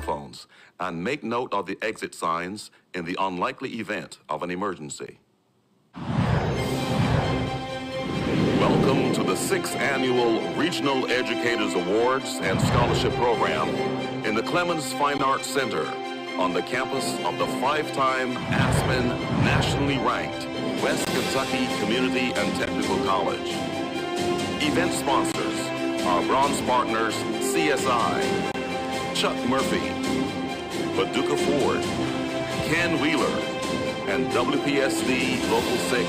cell phones and make note of the exit signs in the unlikely event of an emergency. Welcome to the 6th Annual Regional Educators Awards and Scholarship Program in the Clemens Fine Arts Center on the campus of the 5-time Aspen nationally ranked West Kentucky Community and Technical College. Event sponsors are bronze partners CSI, Chuck Murphy, Paducah Ford, Ken Wheeler, and WPSD Local 6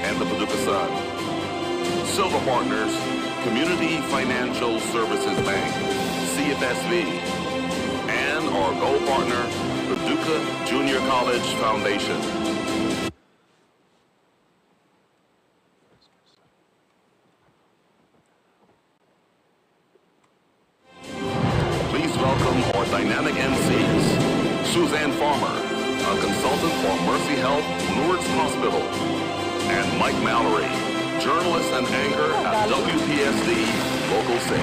and the Paducah Sun. Silver partners, Community Financial Services Bank, CFSB, and our gold partner, Paducah Junior College Foundation. Please welcome our dynamic MCs, Suzanne Farmer, a consultant for Mercy Health Lourdes Hospital, and Mike Mallory, journalist and anchor at WPSD Local 6.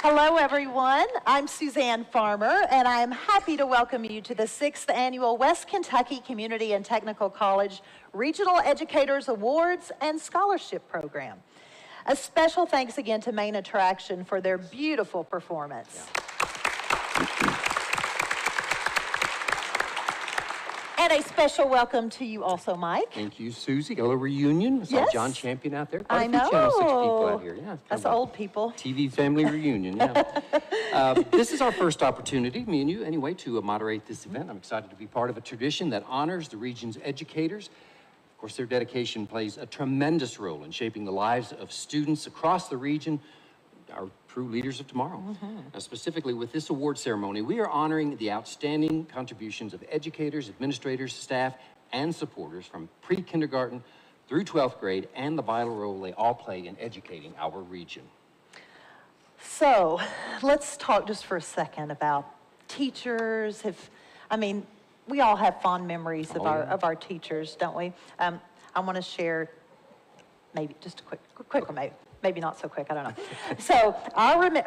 Hello, everyone. I'm Suzanne Farmer, and I'm happy to welcome you to the 6th Annual West Kentucky Community and Technical College Regional Educators Awards and Scholarship Program. A special thanks again to Main Attraction for their beautiful performance. And a special welcome to you also, Mike. Thank you, Susie. Hello, reunion. I saw John Champion out there. I know. Channel 6 people out here. Yeah, that's old people. TV family reunion, yeah. This is our first opportunity, me and you anyway, to moderate this event. I'm excited to be part of a tradition that honors the region's educators. Of course, their dedication plays a tremendous role in shaping the lives of students across the region, our true leaders of tomorrow. Now, specifically with this award ceremony, we are honoring the outstanding contributions of educators, administrators, staff, and supporters from pre-kindergarten through 12th grade and the vital role they all play in educating our region. So let's talk just for a second about teachers. We all have fond memories of our teachers, don't we? I want to share maybe just a quick one, maybe not so quick, I don't know. So,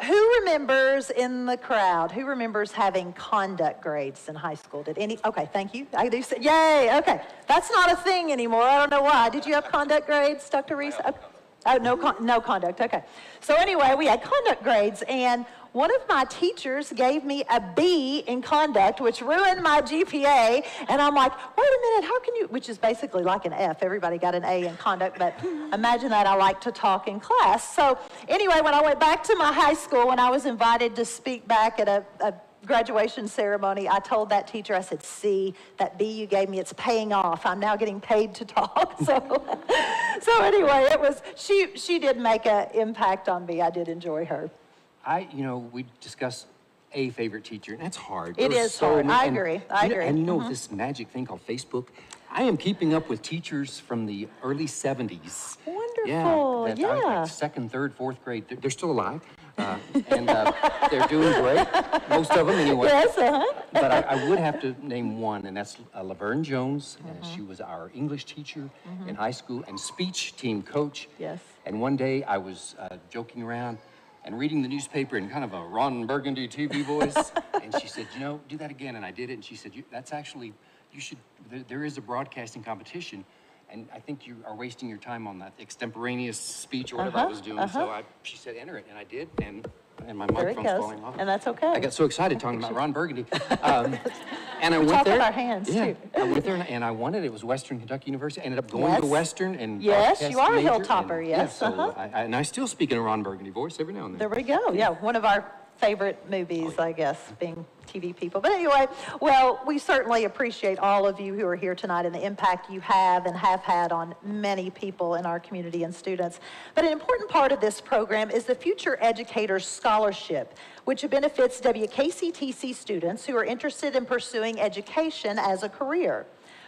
who remembers in the crowd, who remembers having conduct grades in high school? Did any? Okay, thank you. I do say, yay, okay. That's not a thing anymore. I don't know why. Did you have conduct grades, Dr. Reese? Okay. Oh, no conduct, okay. So anyway, we had conduct grades, and one of my teachers gave me a B in conduct, which ruined my GPA, and I'm like, wait a minute, how can you, which is basically like an F. Everybody got an A in conduct, but imagine that I like to talk in class. So anyway, when I went back to my high school, when I was invited to speak back at a graduation ceremony, I told that teacher, I said, see, that B you gave me, it's paying off. I'm now getting paid to talk. So anyway, she did make an impact on me. I did enjoy her. We discuss a favorite teacher, and that's hard. It is hard. I agree. And this magic thing called Facebook, I am keeping up with teachers from the early 70s. Wonderful, yeah. Second, third, fourth grade. They're still alive, and they're doing great. Most of them, anyway. Yes, But I would have to name one, and that's Laverne Jones. She was our English teacher in high school and speech team coach. Yes. And one day I was joking around and reading the newspaper in kind of a Ron Burgundy TV voice, and she said, do that again, and I did it, and she said, there is a broadcasting competition, and I think you are wasting your time on that extemporaneous speech or whatever I was doing, so she said, enter it, and I did, and my microphone's falling off. And that's okay. I got so excited talking about Ron Burgundy. And I went talk there. with our hands, too. I went there, and I won it. It was Western Kentucky University. I ended up going to Western and yes, you are a major, Hilltopper, yes. So I still speak in a Ron Burgundy voice every now and then. There we go. Yeah, one of our favorite movies, I guess, being TV people. But anyway, well, we certainly appreciate all of you who are here tonight and the impact you have and have had on many people in our community and students. But an important part of this program is the Future Educators Scholarship, which benefits WKCTC students who are interested in pursuing education as a career.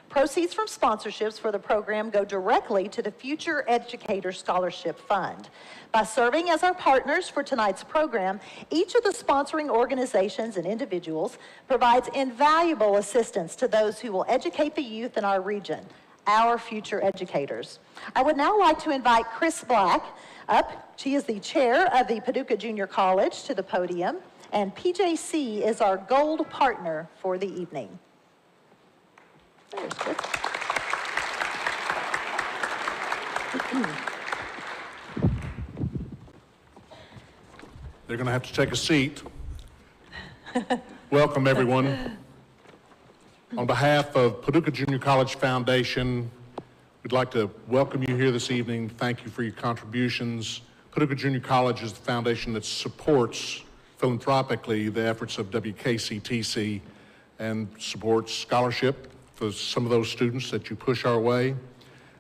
Proceeds from sponsorships for the program go directly to the Future Educator Scholarship Fund. By serving as our partners for tonight's program, each of the sponsoring organizations and individuals provides invaluable assistance to those who will educate the youth in our region, our future educators. I would now like to invite Chris Black, Up, she is the chair of the Paducah Junior College, to the podium, and PJC is our gold partner for the evening. There's good. They're going to have to take a seat. Welcome, everyone. On behalf of Paducah Junior College Foundation, we'd like to welcome you here this evening. Thank you for your contributions. Paducah Junior College is the foundation that supports philanthropically the efforts of WKCTC and supports scholarship for some of those students that you push our way.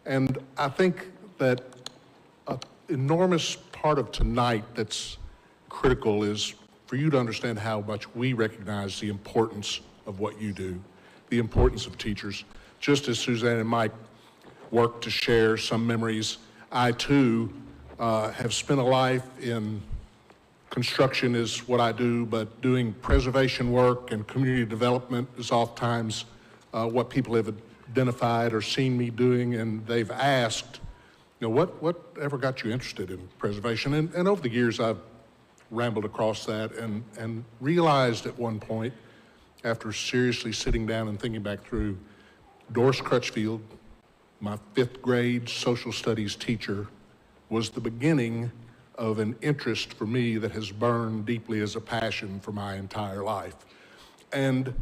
And I think that an enormous part of tonight that's critical is for you to understand how much we recognize the importance of what you do, the importance of teachers. Just as Suzanne and Mike work to share some memories, I too have spent a life in construction is what I do, but doing preservation work and community development is oftentimes what people have identified or seen me doing, and they've asked, you know, what ever got you interested in preservation? And over the years, I've rambled across that and realized at one point, after seriously sitting down and thinking back through, Doris Crutchfield, my 5th grade social studies teacher, was the beginning of an interest for me that has burned deeply as a passion for my entire life. And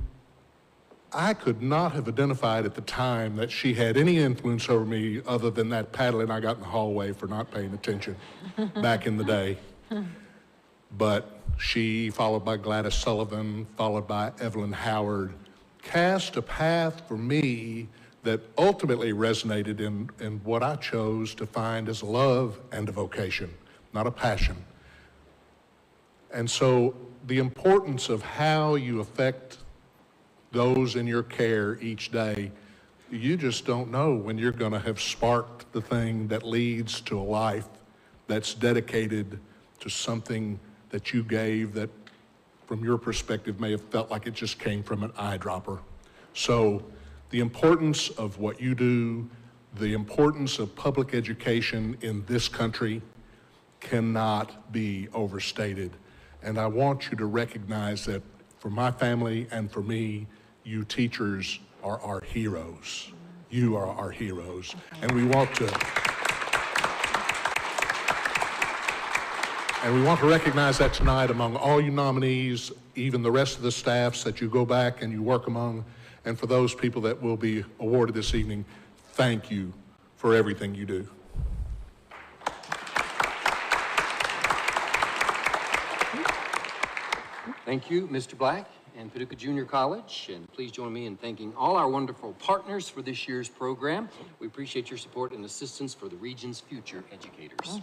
I could not have identified at the time that she had any influence over me other than that paddling I got in the hallway for not paying attention back in the day. But she, followed by Gladys Sullivan, followed by Evelyn Howard, cast a path for me that ultimately resonated in what I chose to find as a love and a vocation, not a passion. And so the importance of how you affect those in your care each day, you just don't know when you're going to have sparked the thing that leads to a life that's dedicated to something that you gave that, from your perspective, may have felt like it just came from an eyedropper. So the importance of what you do, the importance of public education in this country cannot be overstated. And I want you to recognize that for my family and for me, you teachers are our heroes. You are our heroes. And we want to recognize that tonight among all you nominees, even the rest of the staffs that you go back and you work among, and for those people that will be awarded this evening, thank you for everything you do. Thank you, Mr. Black and Paducah Junior College, and please join me in thanking all our wonderful partners for this year's program. We appreciate your support and assistance for the region's future educators.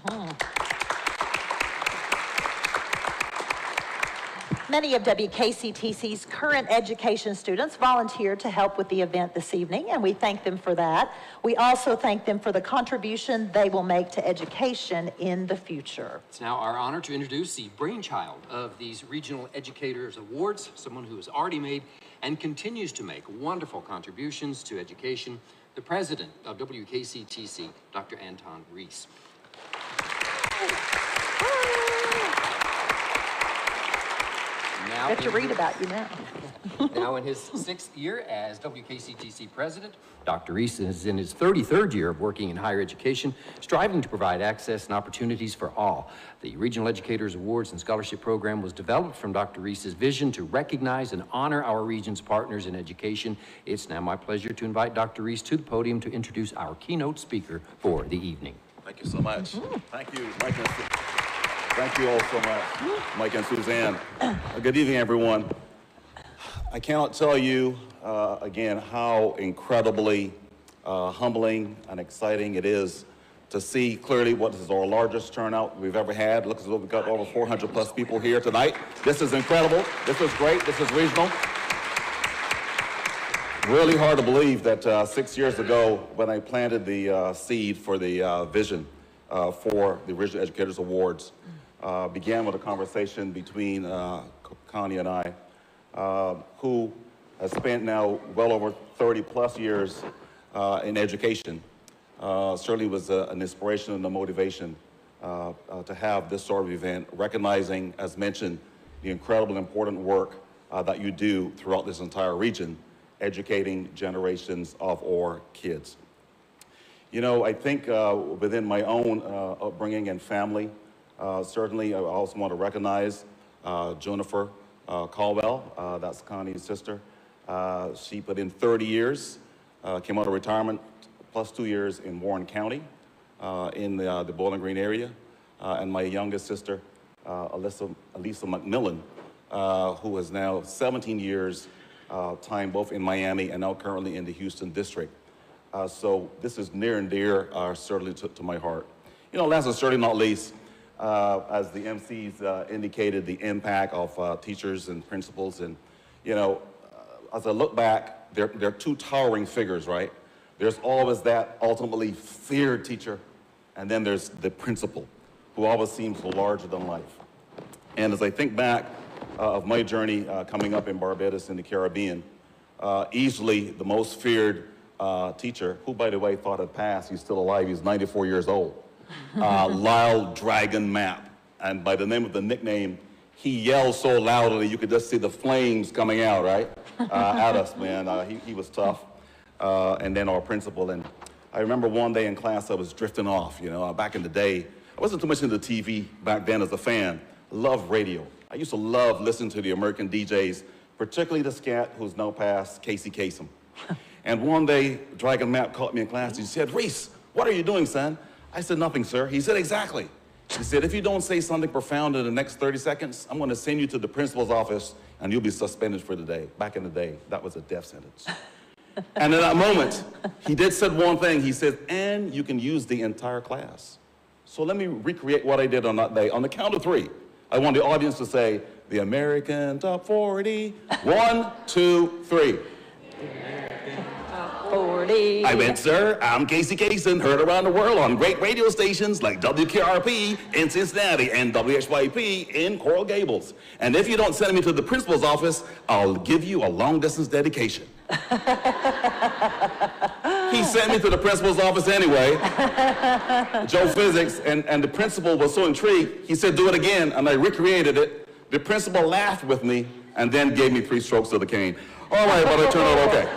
Many of WKCTC's current education students volunteered to help with the event this evening, and we thank them for that. We also thank them for the contribution they will make to education in the future. It's now our honor to introduce the brainchild of these Regional Educators Awards, someone who has already made and continues to make wonderful contributions to education, the president of WKCTC, Dr. Anton Reese. Get to read about you now. Now in his 6th year as WKCTC president, Dr. Reese is in his 33rd year of working in higher education, striving to provide access and opportunities for all. The Regional Educators Awards and Scholarship Program was developed from Dr. Reese's vision to recognize and honor our region's partners in education. It's now my pleasure to invite Dr. Reese to the podium to introduce our keynote speaker for the evening. Thank you so much. Thank you, Mike. Thank you all so much, Mike and Suzanne. Good evening, everyone. I cannot tell you, again, how incredibly humbling and exciting it is to see clearly what is our largest turnout we've ever had. Looks as though we've got over 400 plus people here tonight. This is incredible. This is great. This is regional. Really hard to believe that 6 years ago, when I planted the seed for the vision for the Regional Educators Awards, began with a conversation between Connie and I, who has spent now well over 30 plus years in education. Certainly was an inspiration and a motivation to have this sort of event, recognizing, as mentioned, the incredibly important work that you do throughout this entire region, educating generations of our kids. You know, I think within my own upbringing and family, certainly I also want to recognize Jennifer Caldwell, that's Connie's sister. She put in 30 years, came out of retirement, plus 2 years in Warren County, in the Bowling Green area. And my youngest sister, Elisa McMillan, who is now 17 years time both in Miami and now currently in the Houston district. So this is near and dear, certainly to my heart. You know, last and certainly not least, as the MCs indicated, the impact of teachers and principals. And, you know, as I look back, they're two towering figures, right? There's always that ultimately feared teacher, and then there's the principal, who always seems larger than life. And as I think back of my journey coming up in Barbados in the Caribbean, easily the most feared teacher, who, by the way, thought had passed, he's still alive, he's 94 years old, Lyle Dragon Mapp. And by the name of the nickname, he yelled so loudly you could just see the flames coming out, right, at us, man. He was tough. And then our principal. And I remember one day in class I was drifting off, you know, back in the day. I wasn't too much into TV back then as a fan. I loved radio. I used to love listening to the American DJs, particularly the scat who's now passed, Casey Kasem. And one day, Dragon Mapp caught me in class. He said, "Reese, what are you doing, son?" I said, "Nothing, sir." He said, "Exactly." He said, "If you don't say something profound in the next 30 seconds, I'm going to send you to the principal's office and you'll be suspended for the day." Back in the day, that was a death sentence. And in that moment, he did say one thing. He said, "And you can use the entire class." So let me recreate what I did on that day. On the count of 3, I want the audience to say, "The American Top 40. 1, 2, 3. 40. I went, "Sir, I'm Casey Kasem, heard around the world on great radio stations like WKRP in Cincinnati and WHYP in Coral Gables. And if you don't send me to the principal's office, I'll give you a long-distance dedication." He sent me to the principal's office anyway, Joe Physics, and the principal was so intrigued, he said, "Do it again," and I recreated it. The principal laughed with me and then gave me 3 strokes of the cane. All right, but it turned out okay.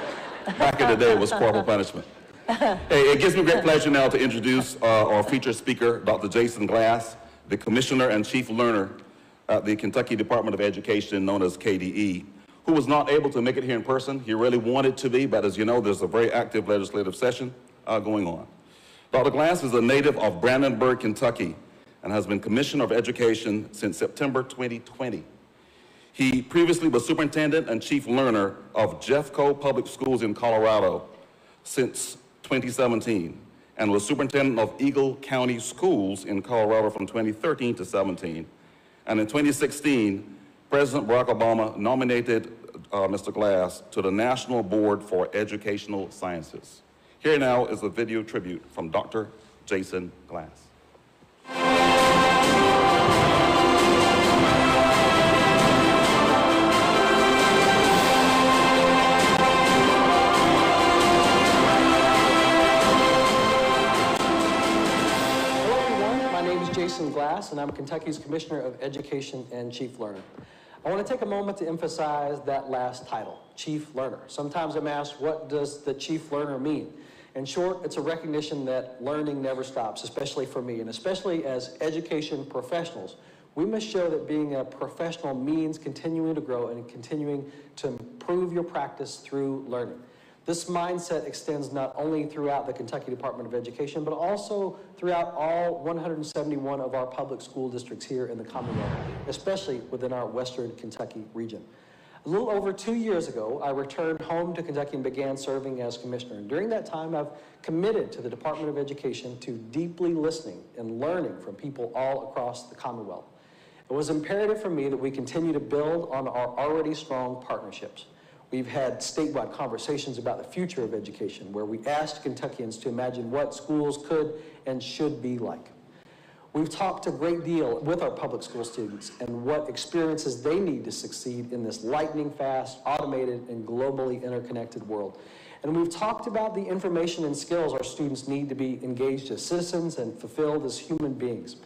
Back in the day, it was corporal punishment. Hey, it gives me great pleasure now to introduce our featured speaker, Dr. Jason Glass, the Commissioner and Chief Learner at the Kentucky Department of Education, known as KDE, who was not able to make it here in person. He really wanted to be, but as you know, there's a very active legislative session going on. Dr. Glass is a native of Brandenburg, Kentucky, and has been Commissioner of Education since September 2020. He previously was Superintendent and Chief Learner of Jeffco Public Schools in Colorado since 2017, and was Superintendent of Eagle County Schools in Colorado from 2013 to 17. And in 2016, President Barack Obama nominated Mr. Glass to the National Board for Educational Sciences. Here now is a video tribute from Dr. Jason Glass. Jason Glass, and I'm Kentucky's Commissioner of Education and Chief Learner. I want to take a moment to emphasize that last title, Chief Learner. Sometimes I'm asked, what does the Chief Learner mean? In short, it's a recognition that learning never stops, especially for me, and especially as education professionals. We must show that being a professional means continuing to grow and continuing to improve your practice through learning. This mindset extends not only throughout the Kentucky Department of Education, but also throughout all 171 of our public school districts here in the Commonwealth, especially within our Western Kentucky region. A little over 2 years ago, I returned home to Kentucky and began serving as commissioner. And during that time, I've committed to the Department of Education to deeply listening and learning from people all across the Commonwealth. It was imperative for me that we continue to build on our already strong partnerships. We've had statewide conversations about the future of education, where we asked Kentuckians to imagine what schools could and should be like. We've talked a great deal with our public school students and what experiences they need to succeed in this lightning-fast, automated, and globally interconnected world. And we've talked about the information and skills our students need to be engaged as citizens and fulfilled as human beings.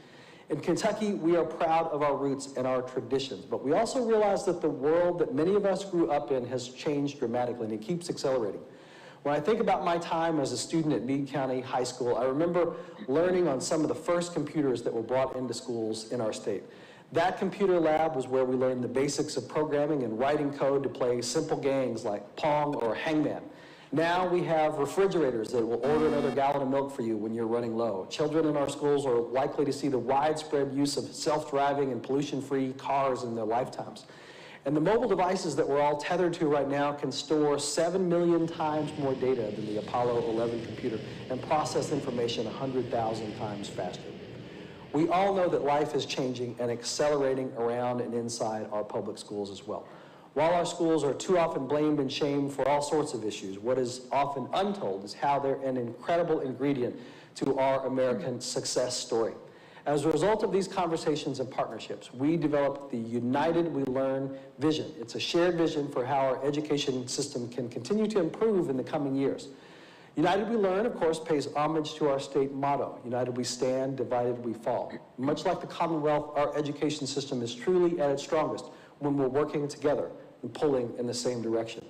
In Kentucky, we are proud of our roots and our traditions, but we also realize that the world that many of us grew up in has changed dramatically, and it keeps accelerating. When I think about my time as a student at Meade County High School, I remember learning on some of the first computers that were brought into schools in our state. That computer lab was where we learned the basics of programming and writing code to play simple games like Pong or Hangman. Now we have refrigerators that will order another gallon of milk for you when you're running low. Children in our schools are likely to see the widespread use of self-driving and pollution-free cars in their lifetimes. And the mobile devices that we're all tethered to right now can store 7 million times more data than the Apollo 11 computer and process information 100,000 times faster. We all know that life is changing and accelerating around and inside our public schools as well. While our schools are too often blamed and shamed for all sorts of issues, what is often untold is how they're an incredible ingredient to our American success story. As a result of these conversations and partnerships, we developed the United We Learn vision. It's a shared vision for how our education system can continue to improve in the coming years. United We Learn, of course, pays homage to our state motto, United We Stand, Divided We Fall. Much like the Commonwealth, our education system is truly at its strongest when we're working together and pulling in the same direction.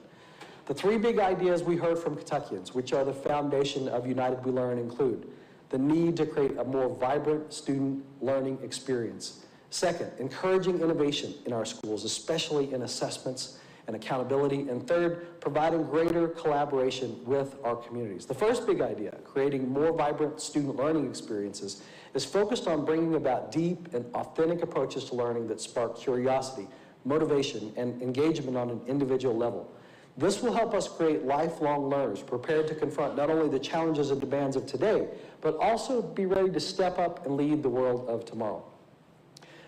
The three big ideas we heard from Kentuckians, which are the foundation of United We Learn, include the need to create a more vibrant student learning experience. Second, encouraging innovation in our schools, especially in assessments and accountability. And third, providing greater collaboration with our communities. The first big idea, creating more vibrant student learning experiences, is focused on bringing about deep and authentic approaches to learning that spark curiosity, motivation, and engagement on an individual level. This will help us create lifelong learners prepared to confront not only the challenges and demands of today, but also be ready to step up and lead the world of tomorrow.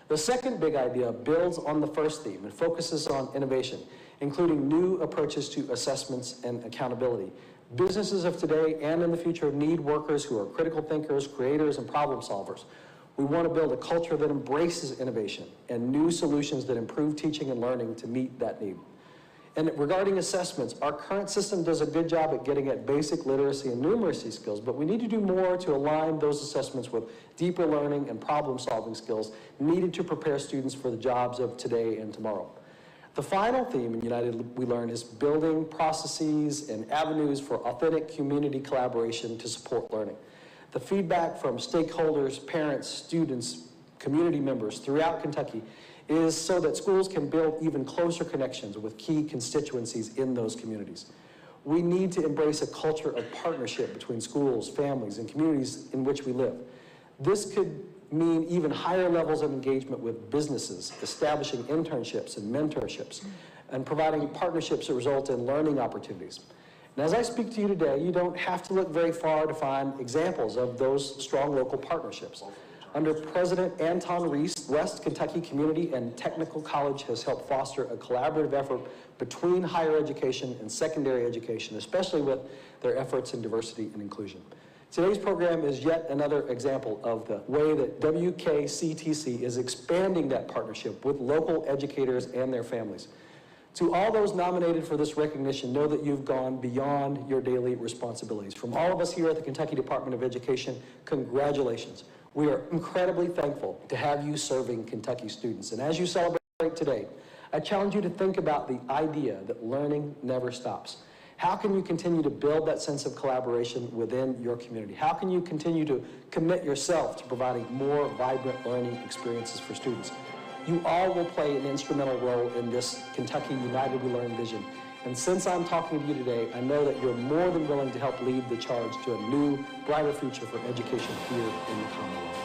The second big idea builds on the first theme and focuses on innovation, including new approaches to assessments and accountability. Businesses of today and in the future need workers who are critical thinkers, creators, and problem solvers. We want to build a culture that embraces innovation and new solutions that improve teaching and learning to meet that need. And regarding assessments, our current system does a good job at getting at basic literacy and numeracy skills, but we need to do more to align those assessments with deeper learning and problem-solving skills needed to prepare students for the jobs of today and tomorrow. The final theme in United We Learn is building processes and avenues for authentic community collaboration to support learning. The feedback from stakeholders, parents, students, community members throughout Kentucky is so that schools can build even closer connections with key constituencies in those communities. We need to embrace a culture of partnership between schools, families, and communities in which we live. This could mean even higher levels of engagement with businesses, establishing internships and mentorships, and providing partnerships that result in learning opportunities. And as I speak to you today, you don't have to look very far to find examples of those strong local partnerships. Under President Anton Reese, West Kentucky Community and Technical College has helped foster a collaborative effort between higher education and secondary education, especially with their efforts in diversity and inclusion. Today's program is yet another example of the way that WKCTC is expanding that partnership with local educators and their families. To all those nominated for this recognition, know that you've gone beyond your daily responsibilities. From all of us here at the Kentucky Department of Education, congratulations. We are incredibly thankful to have you serving Kentucky students. And as you celebrate today, I challenge you to think about the idea that learning never stops. How can you continue to build that sense of collaboration within your community? How can you continue to commit yourself to providing more vibrant learning experiences for students? You all will play an instrumental role in this Kentucky United We Learn vision. And since I'm talking to you today, I know that you're more than willing to help lead the charge to a new, brighter future for education here in the Commonwealth.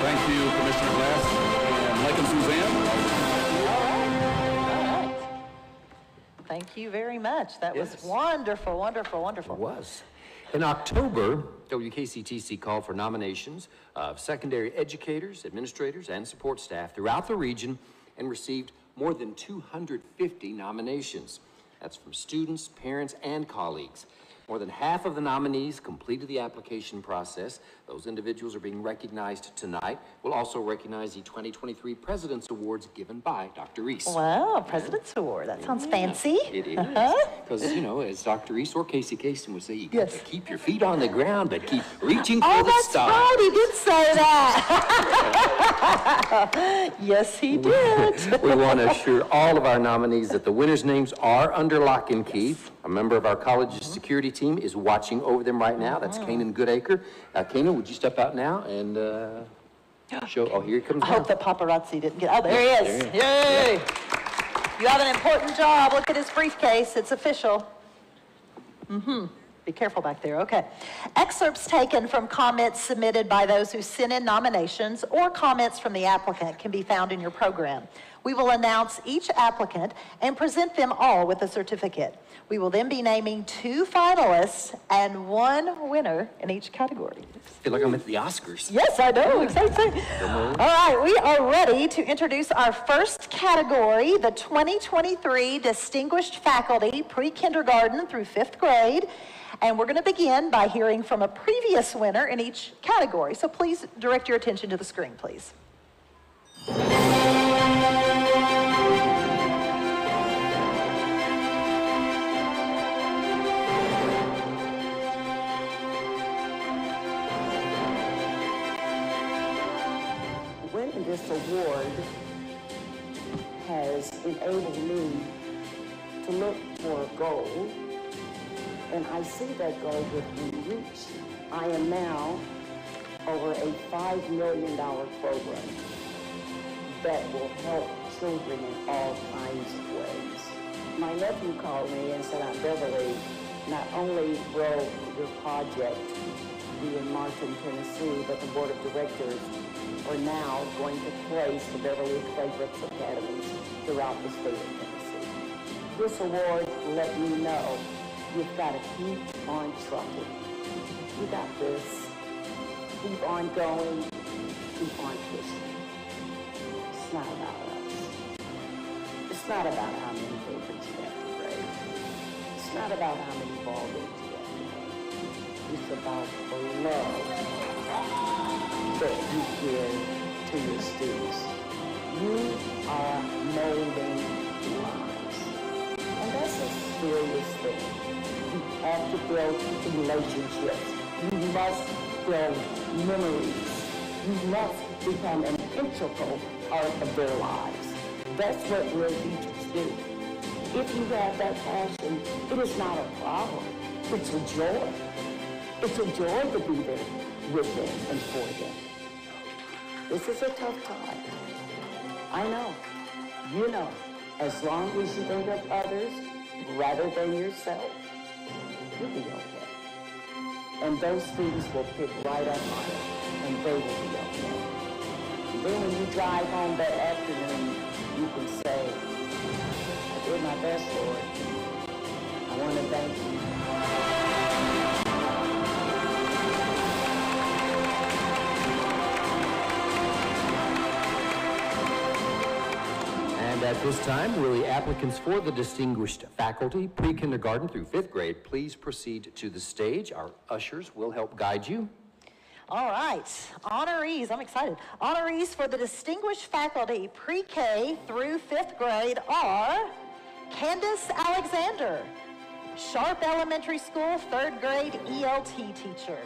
Thank you, Commissioner Glass and Lakin Suzanne. Thank you very much. That was wonderful, wonderful, wonderful. It was. In October, WKCTC called for nominations of secondary educators, administrators, and support staff throughout the region and received more than 250 nominations. That's from students, parents, and colleagues. More than half of the nominees completed the application process. Those individuals are being recognized tonight. We'll also recognize the 2023 President's Awards given by Dr. Reese. Wow, President's Award. That sounds fancy. It is. Because, you know, as Dr. Reese or Casey Kasem would say, you got Yes. to keep your feet on the ground, but keep reaching for Oh, the that's stars. right. He did say that. Yes, he did. We want to assure all of our nominees that the winners' names are under lock and key. A member of our college's security team is watching over them right now. That's Kanan Goodacre. Kanan, would you step out now and show? Oh, here he comes. I hope that paparazzi didn't get. Oh, there he is. Yay! You have an important job. Look at his briefcase. It's official. Be careful back there. Okay. Excerpts taken from comments submitted by those who sent in nominations or comments from the applicant can be found in your program. We will announce each applicant and present them all with a certificate. We will then be naming 2 finalists and 1 winner in each category. I feel like I'm at the Oscars. Yes, I know. Exciting. All right, we are ready to introduce our first category, the 2023 Distinguished Faculty, pre-kindergarten through 5th grade. And we're going to begin by hearing from a previous winner in each category. So please direct your attention to the screen, please. Winning this award has enabled me to look for a goal, and I see that goal within reach. I am now over a $5 million program that will help children in all kinds of ways. My nephew called me and said, Aunt Beverly, not only will your project be in Martin, Tennessee, but the board of directors are now going to place the Beverly Claybrooks Academies throughout the state of Tennessee. This award let me know you've got to keep on trucking. You got this. Keep on going. Keep on pushing. It's not about us. It's not about how many papers you have to grade. It's not about how many ball games you have to win. It's about the love that you give to your students. You are molding lives. And that's a serious thing. You have to build relationships. You must build memories. You must become an integral part of their lives. That's what real teachers do. If you have that passion, it is not a problem. It's a joy. It's a joy to be there with them and for them. This is a tough time. I know. You know. As long as you think of others rather than yourself, you'll be okay. And those students will pick right up on it, and they will be okay. And then when you drive home that afternoon, you can say, I did my best, Lord. I want to thank you. And at this time, will the applicants for the distinguished faculty, pre-kindergarten through 5th grade, please proceed to the stage. Our ushers will help guide you. All right, honorees, I'm excited. Honorees for the distinguished faculty pre-K through 5th grade are Candace Alexander, Sharp Elementary School 3rd grade ELT teacher.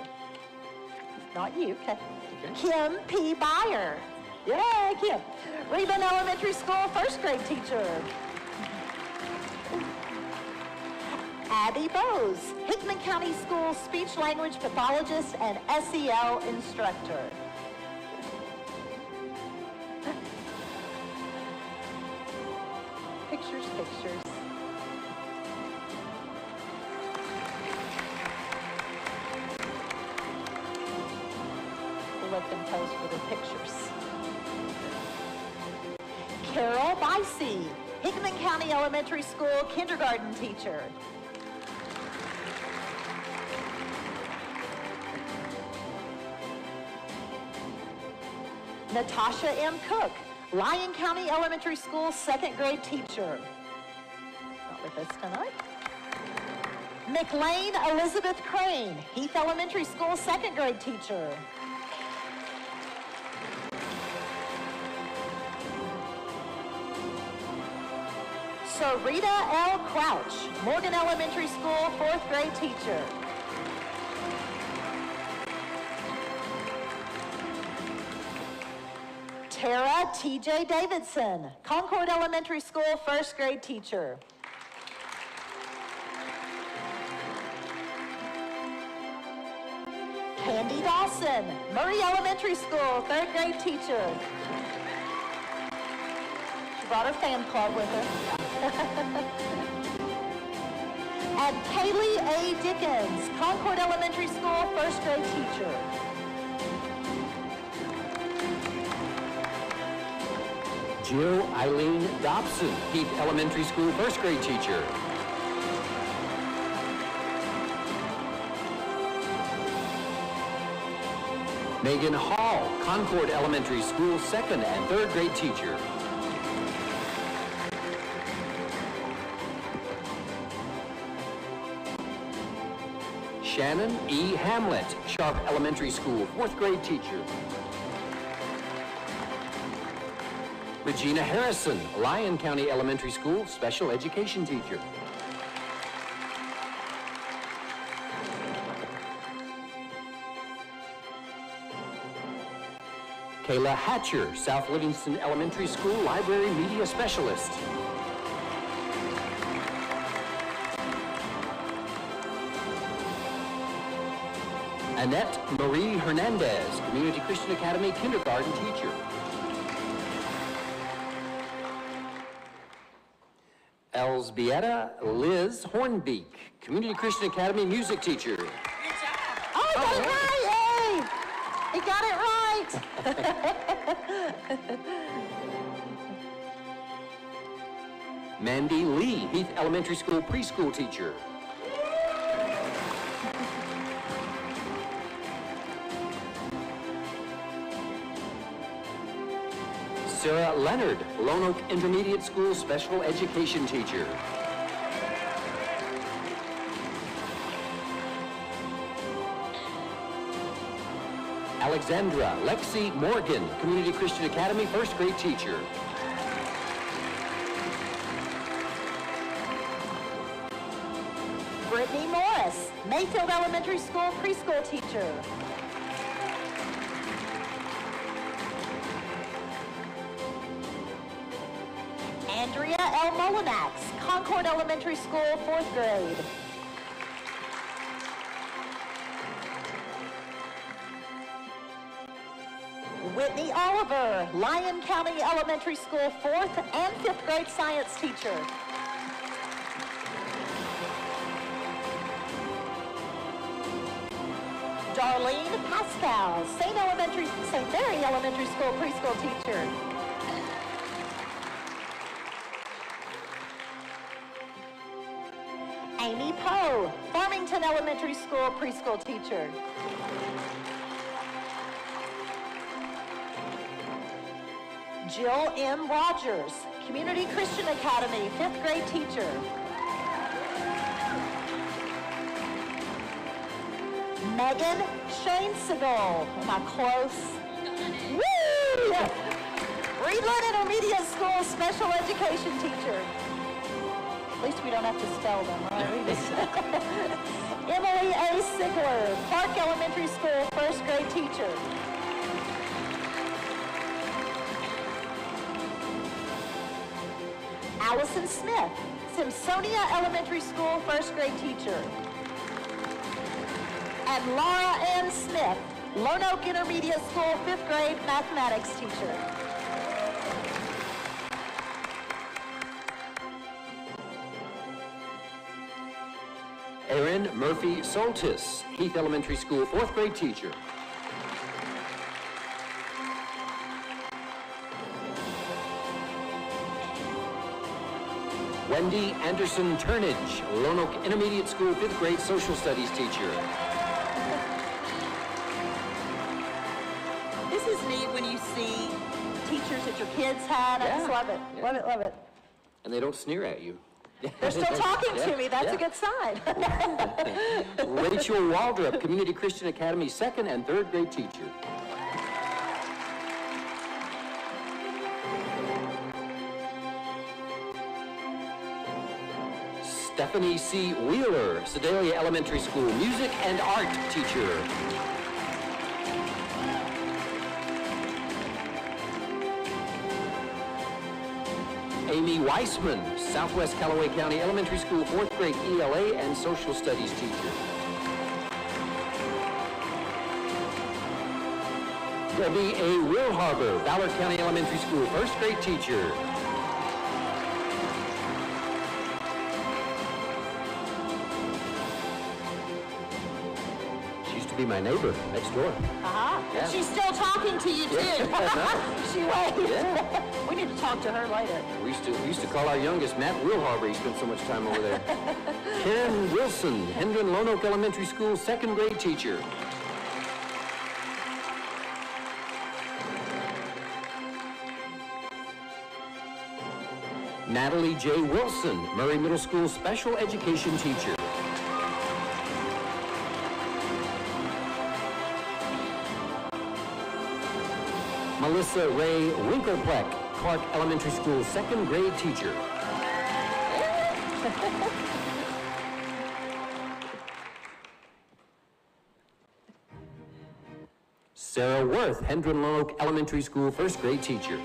Not you, okay. Kim P. Byer. Yay, Kim. Reuben Elementary School 1st grade teacher. Abby Bose, Hickman County School speech language pathologist and SEL instructor. Pictures, pictures. We'll let them pose for their pictures. Carol Bicey, Hickman County Elementary School kindergarten teacher. Natasha M. Cook, Lyon County Elementary School 2nd grade teacher. Not with us tonight. McLean Elizabeth Crane, Heath Elementary School second grade teacher. Sarita L. Crouch, Morgan Elementary School fourth grade teacher. Tara T.J. Davidson, Concord Elementary School first grade teacher. Candy Dawson, Murray Elementary School third grade teacher. She brought her fan club with her. And Kaylee A. Dickens, Concord Elementary School first grade teacher. Jill Eileen Dobson, Heath Elementary School first grade teacher. Megan Hall, Concord Elementary School second and third grade teacher. Shannon E. Hamlet, Sharp Elementary School fourth grade teacher. Regina Harrison, Lyon County Elementary School special education teacher. Kayla Hatcher, South Livingston Elementary School library media specialist. Annette Marie Hernandez, Community Christian Academy kindergarten teacher. Elsbieta Liz Hornbeek, Community Christian Academy music teacher. Oh, he got it right! Yay! He got it right! Mandy Lee, Heath Elementary School preschool teacher. Sarah Leonard, Lone Oak Intermediate School special education teacher. Alexandra Lexi Morgan, Community Christian Academy first grade teacher. Brittany Morris, Mayfield Elementary School preschool teacher. Andrea L. Molinax, Concord Elementary School fourth grade. Whitney Oliver, Lyon County Elementary School fourth and fifth grade science teacher. Darlene Pascal, St. Mary Elementary School preschool teacher. Amy Poe, Farmington Elementary School preschool teacher. Jill M. Rogers, Community Christian Academy fifth grade teacher. Megan Shane Segal. Am I close? Woo! Reedland Intermediate School special education teacher. At least we don't have to spell them, right? Emily A. Sigler, Park Elementary School first grade teacher. Allison Smith, Simpsonia Elementary School first grade teacher. And Laura Ann Smith, Lone Oak Intermediate School fifth grade mathematics teacher. Erin Murphy Soltis, Heath Elementary School fourth grade teacher. Wendy Anderson Turnage, Lone Oak Intermediate School fifth grade social studies teacher. This is neat when you see teachers that your kids had. I just love it. Yeah. Love it, love it. And they don't sneer at you. They're still talking to me. That's a good sign. Rachel Waldrop, Community Christian Academy 2nd and 3rd grade teacher. Stephanie C. Wheeler, Sedalia Elementary School music and art teacher. Amy Weissman, Southwest Callaway County Elementary School 4th grade ELA and social studies teacher. Debbie A. Wilharber, Ballard County Elementary School 1st grade teacher. She used to be my neighbor next door. Yeah. She's still talking to you, too. She waved. Yeah. We need to talk to her later. We used to call our youngest Matt Wilharber. He spent so much time over there. Karen Wilson, Hendron Lonoke Elementary School 2nd grade teacher. Natalie J. Wilson, Murray Middle School special education teacher. Melissa Ray Winkelpleck, Clark Elementary School 2nd grade teacher. Sarah Worth, Hendron Lonoke Elementary School 1st grade teacher.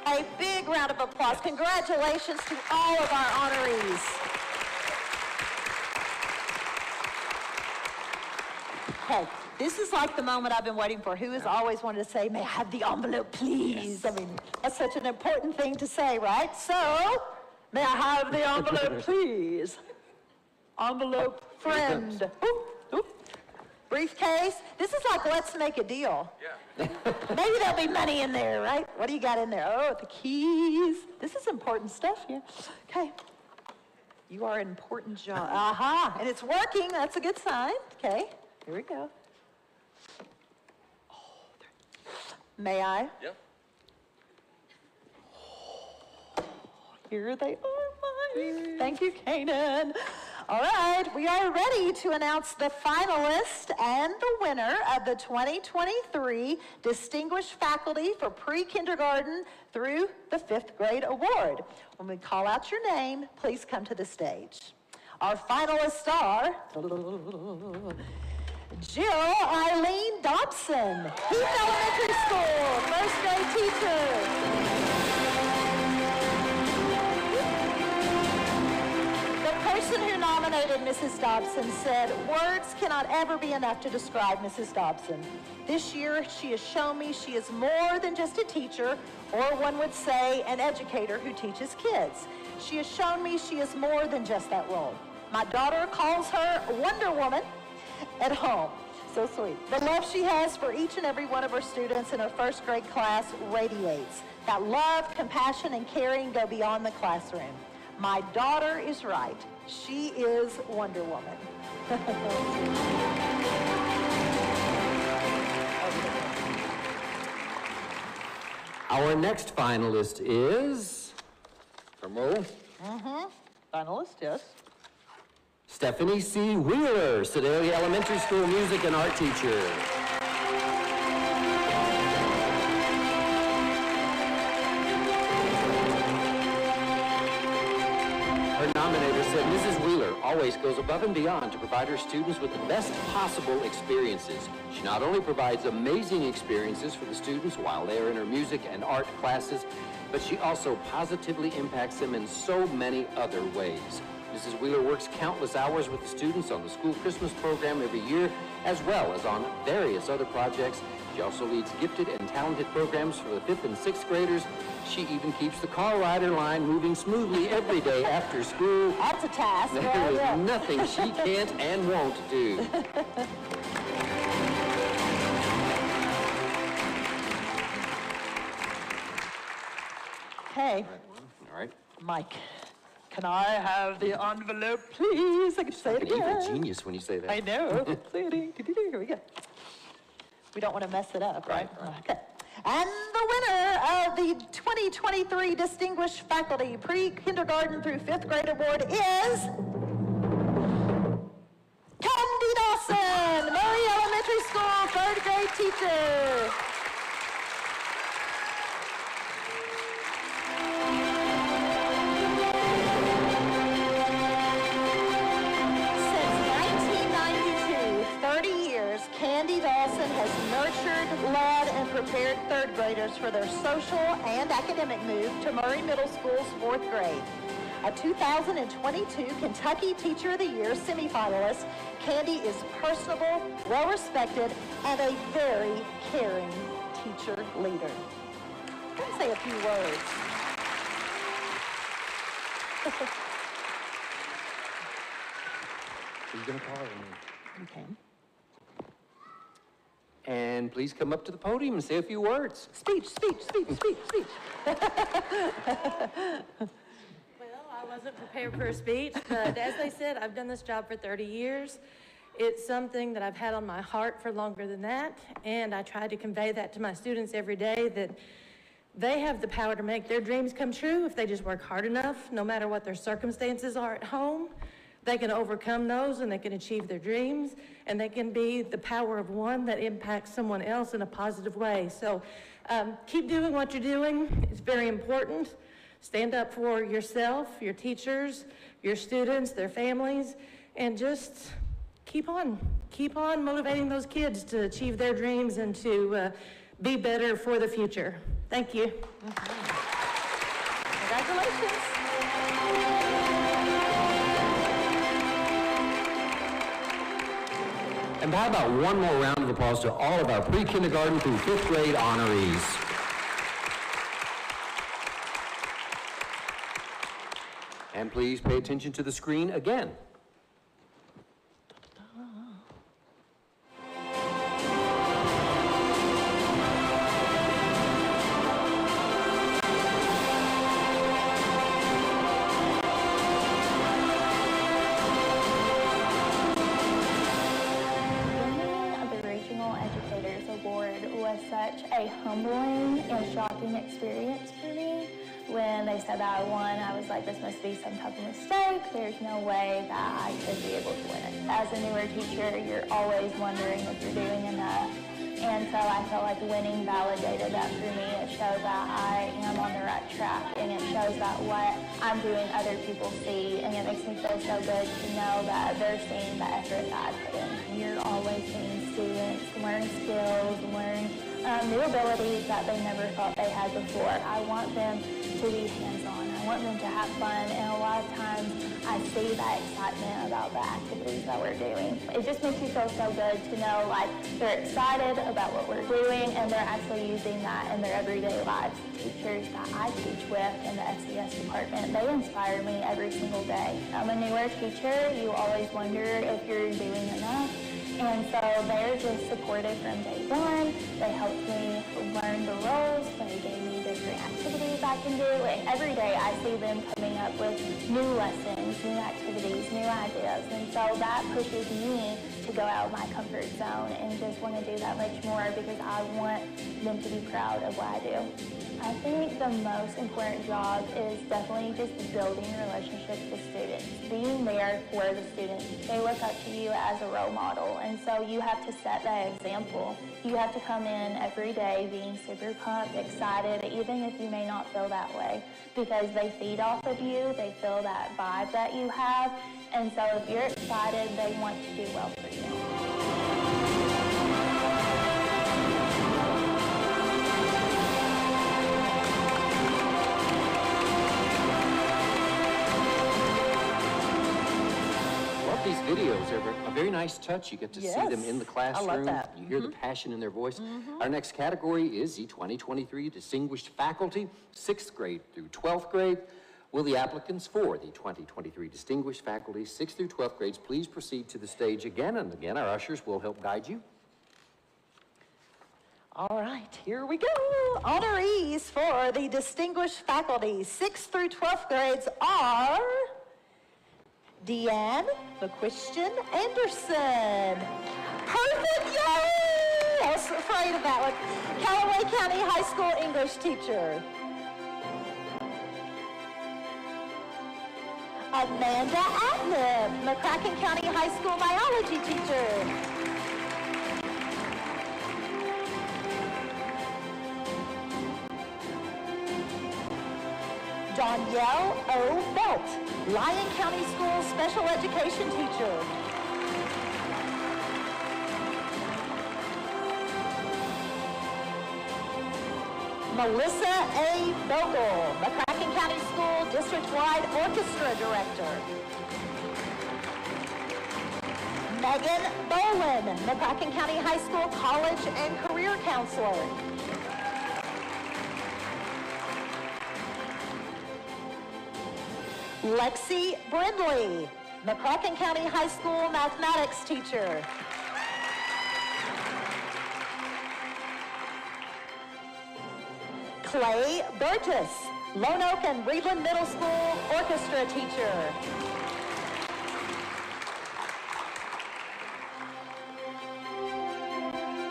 A big round of applause. Congratulations to all of our honorees. Okay, this is like the moment I've been waiting for. Who has always wanted to say, may I have the envelope, please? Yes. I mean, that's such an important thing to say, right? So, may I have the envelope, please? Envelope friend. Oop, oop. Briefcase. This is like, let's make a deal. Yeah. Maybe there'll be money in there, right? What do you got in there? Oh, the keys. This is important stuff here. Okay. You are an important job. Aha, and it's working. That's a good sign. Okay. Here we go. Oh, may I? Yep. Oh, here they are, mine. Thank you, Canaan. All right, we are ready to announce the finalist and the winner of the 2023 Distinguished Faculty for Pre-Kindergarten through the 5th grade award. When we call out your name, please come to the stage. Our finalists are Jill Eileen Dobson, Heath Elementary School, 1st grade teacher. The person who nominated Mrs. Dobson said, words cannot ever be enough to describe Mrs. Dobson. This year, she has shown me she is more than just a teacher, or one would say an educator who teaches kids. She has shown me she is more than just that role. My daughter calls her Wonder Woman at home. So sweet. The love she has for each and every one of her students in her 1st grade class radiates. That love, compassion, and caring go beyond the classroom. My daughter is right. She is Wonder Woman. Our next finalist is, drum roll. Finalist, yes. Stephanie C. Wheeler, Sedalia Elementary School music and art teacher. Her nominator said, Mrs. Wheeler always goes above and beyond to provide her students with the best possible experiences. She not only provides amazing experiences for the students while they are in her music and art classes, but she also positively impacts them in so many other ways. Mrs. Wheeler works countless hours with the students on the school Christmas program every year, as well as on various other projects. She also leads gifted and talented programs for the 5th and 6th graders. She even keeps the car rider line moving smoothly every day after school. That's a task. There is nothing she can't and won't do. Okay. All right. Mike, can I have the envelope, please? I can say it An evil again. genius when you say that. I know. Here we go. We don't want to mess it up, right? Right. Okay. And the winner of the 2023 Distinguished Faculty Pre-Kindergarten through 5th Grade Award is Candy Dawson, Murray Elementary School 3rd grade teacher. Candy Dawson has nurtured, led, and prepared 3rd graders for their social and academic move to Murray Middle School's 4th grade. A 2022 Kentucky Teacher of the Year semifinalist, Candy is personable, well-respected, and a very caring teacher leader. Let me say a few words. Who's going to call her? Okay. And please come up to the podium and say a few words. Speech. Well, I wasn't prepared for a speech, but as they said, I've done this job for 30 years. It's something that I've had on my heart for longer than that, and I try to convey that to my students every day, that they have the power to make their dreams come true if they just work hard enough, no matter what their circumstances are at home. They can overcome those and they can achieve their dreams, and they can be the power of one that impacts someone else in a positive way. So keep doing what you're doing. It's very important. Stand up for yourself, your teachers, your students, their families, and just keep on motivating those kids to achieve their dreams and to be better for the future. Thank you. Congratulations. And how about one more round of applause to all of our pre-kindergarten through 5th grade honorees. And please pay attention to the screen again. Such a humbling and shocking experience for me. When they said that I won, I was like, this must be some type of mistake. There's no way that I could be able to win it. As a newer teacher, you're always wondering if you're doing enough. And so I felt like winning validated that for me. It shows that I am on the right track, and it shows that what I'm doing other people see, and it makes me feel so good to know that they're seeing the effort that I put in. You're always seeing students learn skills, learn new abilities that they never thought they had before. I want them to be hands-on. I want them to have fun, and a lot of times I see that excitement about the activities that we're doing. It just makes you feel so good to know like they're excited about what we're doing, and they're actually using that in their everyday lives. Teachers that I teach with in the SES department, they inspire me every single day. I'm a newer teacher. You always wonder if you're doing enough. And so they're just supportive from day one. They helped me learn the roles. They gave me different activities I can do. And every day I see them coming up with new lessons, new activities, new ideas. And so that pushes me to go out of my comfort zone and just want to do that much more because I want them to be proud of what I do. I think the most important job is definitely just building relationships with students, being there for the students. They look up to you as a role model, and so you have to set that example. You have to come in every day being super pumped, excited, even if you may not feel that way, because they feed off of you, they feel that vibe that you have, and so if you're excited, they want to do well for you. These videos are a very nice touch. You get to see them in the classroom. I love that. You hear the passion in their voice. Our next category is the 2023 Distinguished Faculty, 6th grade through 12th grade. Will the applicants for the 2023 Distinguished Faculty, 6th through 12th grades, please proceed to the stage again, and again, our ushers will help guide you. All right, here we go. Honorees for the Distinguished Faculty, 6th through 12th grades are Deanne McQuistion Anderson. Perfect, yay! I was afraid of that one. Callaway County High School English teacher. Amanda Atnip, McCracken County High School biology teacher. Danielle O. Belt, Lyon County School special education teacher. Melissa A. Bogle, McCracken County School District-wide Orchestra Director. Megan Bolin, McCracken County High School College and Career Counselor. Lexi Brindley, McCracken County High School Mathematics teacher. Clay Burgess, Lone Oak and Reedland Middle School Orchestra teacher.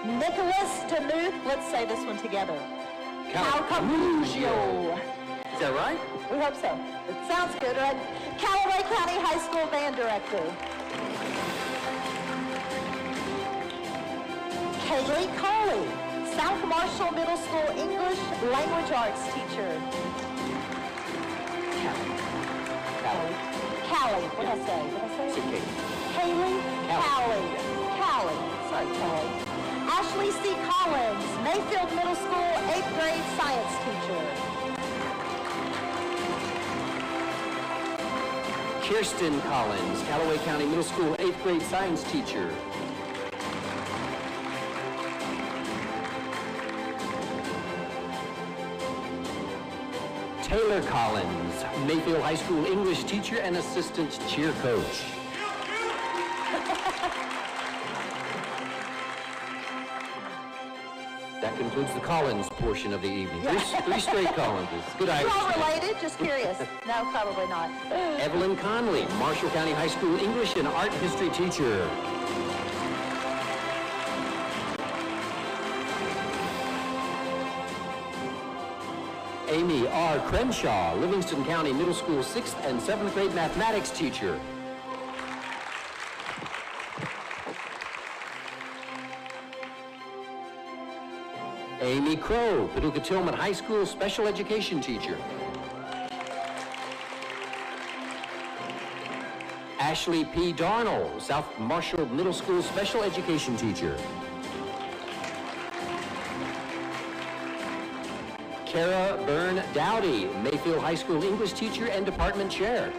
Nicholas DeMuth, let's say this one together. Calcamugio. Is that right? We hope so. It sounds good, right? Callaway County High School band director. Kaylee Coley, South Marshall Middle School English Language Arts teacher. Callie. What did I say? It's okay. Kaylee? Callie. Sorry, Callie. Ashley C. Collins, Mayfield Middle School 8th grade science teacher. Kirsten Collins, Callaway County Middle School 8th grade science teacher. Taylor Collins, Mayfield High School English teacher and assistant cheer coach. That concludes the Collins portion of the evening. Three straight Collinses. Good Irish. All related? Just curious. No, probably not. Evelyn Conley, Marshall County High School English and Art History teacher. Amy R. Crenshaw, Livingston County Middle School 6th and 7th grade mathematics teacher. Amy Crow, Paducah Tillman High School special education teacher. Ashley P. Darnell, South Marshall Middle School special education teacher. Kara Byrne Dowdy, Mayfield High School English teacher and department chair.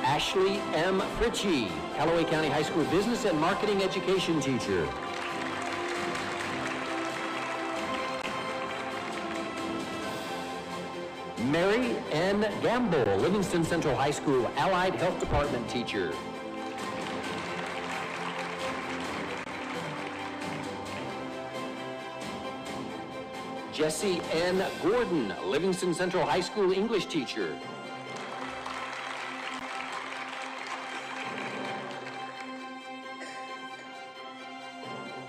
Ashley M. Fritchie, Callaway County High School Business and Marketing Education teacher. Mary N. Gamble, Livingston Central High School Allied Health Department teacher. Jesse N. Gordon, Livingston Central High School English teacher.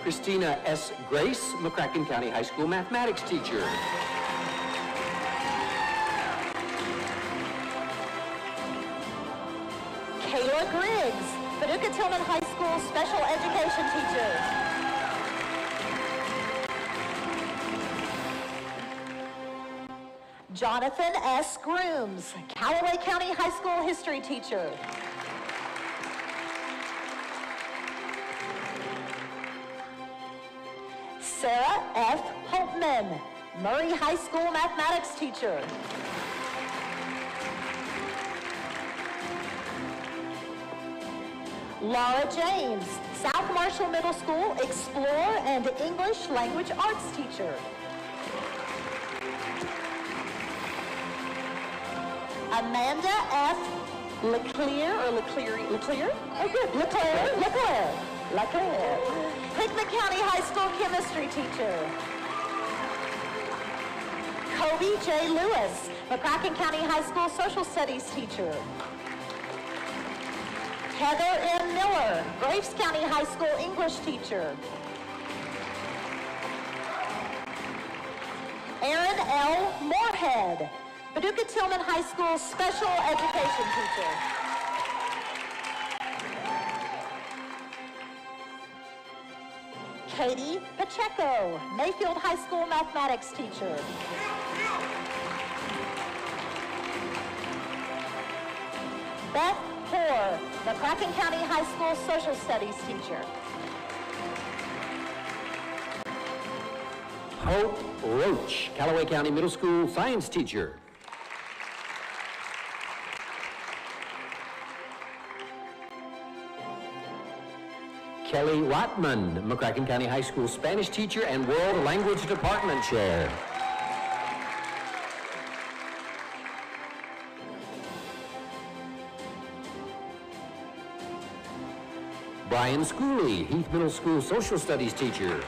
Christina S. Grace, McCracken County High School mathematics teacher. Kayla Griggs, Paducah Tillman High School special education teacher. Jonathan S. Grooms, Callaway County High School history teacher. Sarah F. Holtman, Murray High School mathematics teacher. Laura James, South Marshall Middle School Explore and English Language Arts teacher. Amanda F. Leclerc, or Leclerc? Oh, good. Leclerc. Hickman County High School chemistry teacher. Kobe TJ Lewis, McCracken County High School Social Studies teacher. Heather M. Miller, Graves County High School English teacher. Aaron L. Moorhead, Paducah Tillman High School Special Education teacher. Katie Pacheco, Mayfield High School Mathematics teacher. Beth Hoare, McCracken County High School Social Studies teacher. Hope Roach, Callaway County Middle School Science teacher. Kelly Watman, McCracken County High School Spanish teacher and World Language Department chair. Brian Schooley, Heath Middle School Social Studies teacher.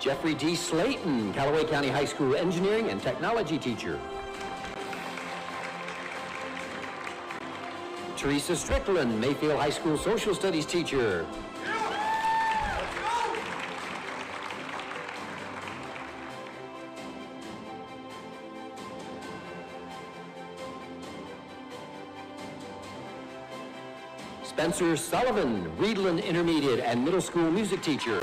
Jeffrey D. Slayton, Callaway County High School Engineering and Technology teacher. Teresa Strickland, Mayfield High School Social Studies teacher. Spencer Sullivan, Reedland Intermediate and Middle School music teacher.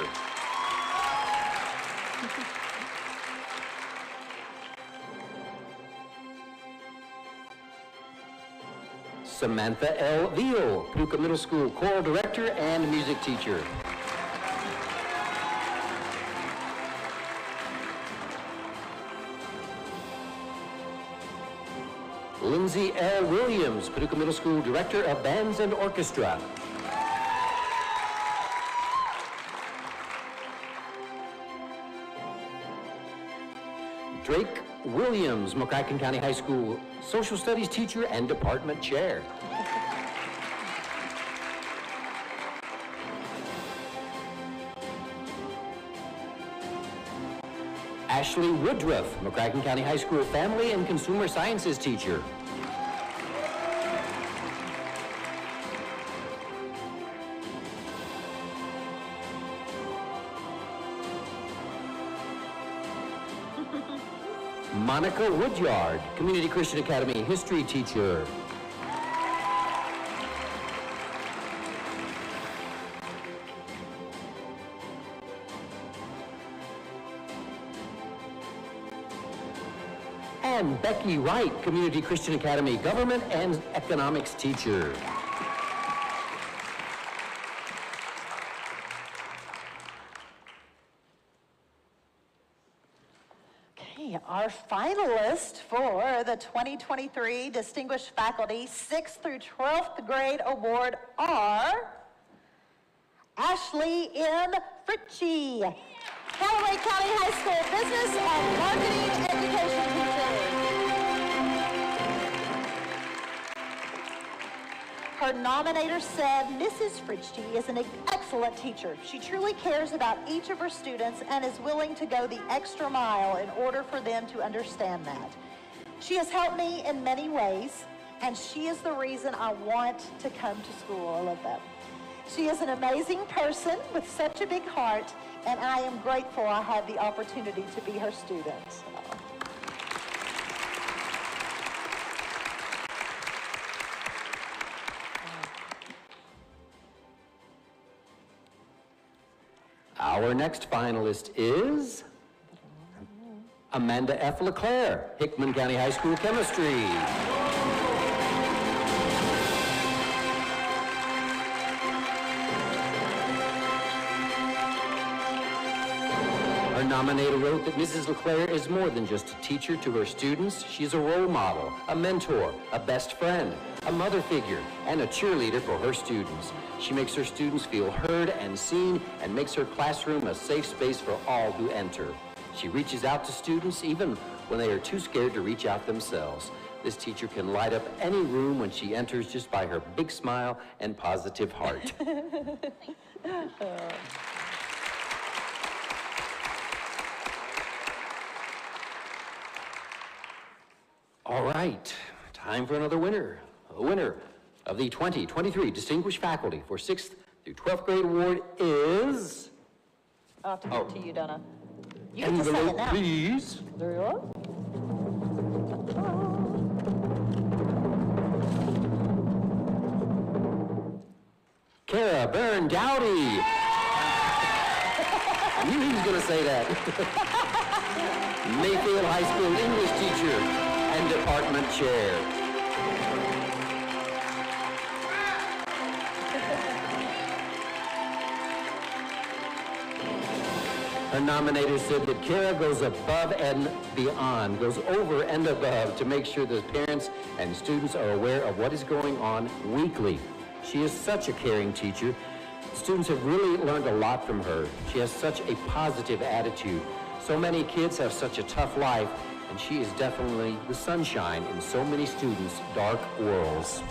Samantha L. Veal, Paducah Middle School choral director and music teacher. Lindsay L. Williams, Paducah Middle School director of bands and orchestra. Drake Williams, McCracken County High School Social Studies teacher and department chair. Ashley Woodruff, McCracken County High School Family and Consumer Sciences teacher. Monica Woodyard, Community Christian Academy history teacher. And Becky Wright, Community Christian Academy government and economics teacher. Our finalists for the 2023 Distinguished Faculty 6th through 12th grade award are Ashley M. Fritchie, Callaway County High School Business and Marketing Education teacher. Her nominator said, Mrs. Fritchie is an excellent teacher. She truly cares about each of her students and is willing to go the extra mile in order for them to understand that. She has helped me in many ways, and she is the reason I want to come to school. I love that. She is an amazing person with such a big heart, and I am grateful I had the opportunity to be her student. Our next finalist is Amanda F. LeClaire, Hickman County High School Chemistry. Our nominator wrote that Mrs. LeClaire is more than just a teacher to her students. She's a role model, a mentor, a best friend, a mother figure, and a cheerleader for her students. She makes her students feel heard and seen and makes her classroom a safe space for all who enter. She reaches out to students even when they are too scared to reach out themselves. This teacher can light up any room when she enters just by her big smile and positive heart. All right, time for another winner. A winner of the 2023 Distinguished Faculty for 6th through 12th grade award is... I'll have to give it to you, Donna. You get to say it Envelope, now. please. There you are. Kara Byrne Dowdy. I knew he was going to say that. Mayfield High School English teacher and department chair. Her nominator said that Kara goes above and beyond, goes over and above to make sure that parents and students are aware of what is going on weekly. She is such a caring teacher. Students have really learned a lot from her. She has such a positive attitude. So many kids have such a tough life, and she is definitely the sunshine in so many students' dark worlds.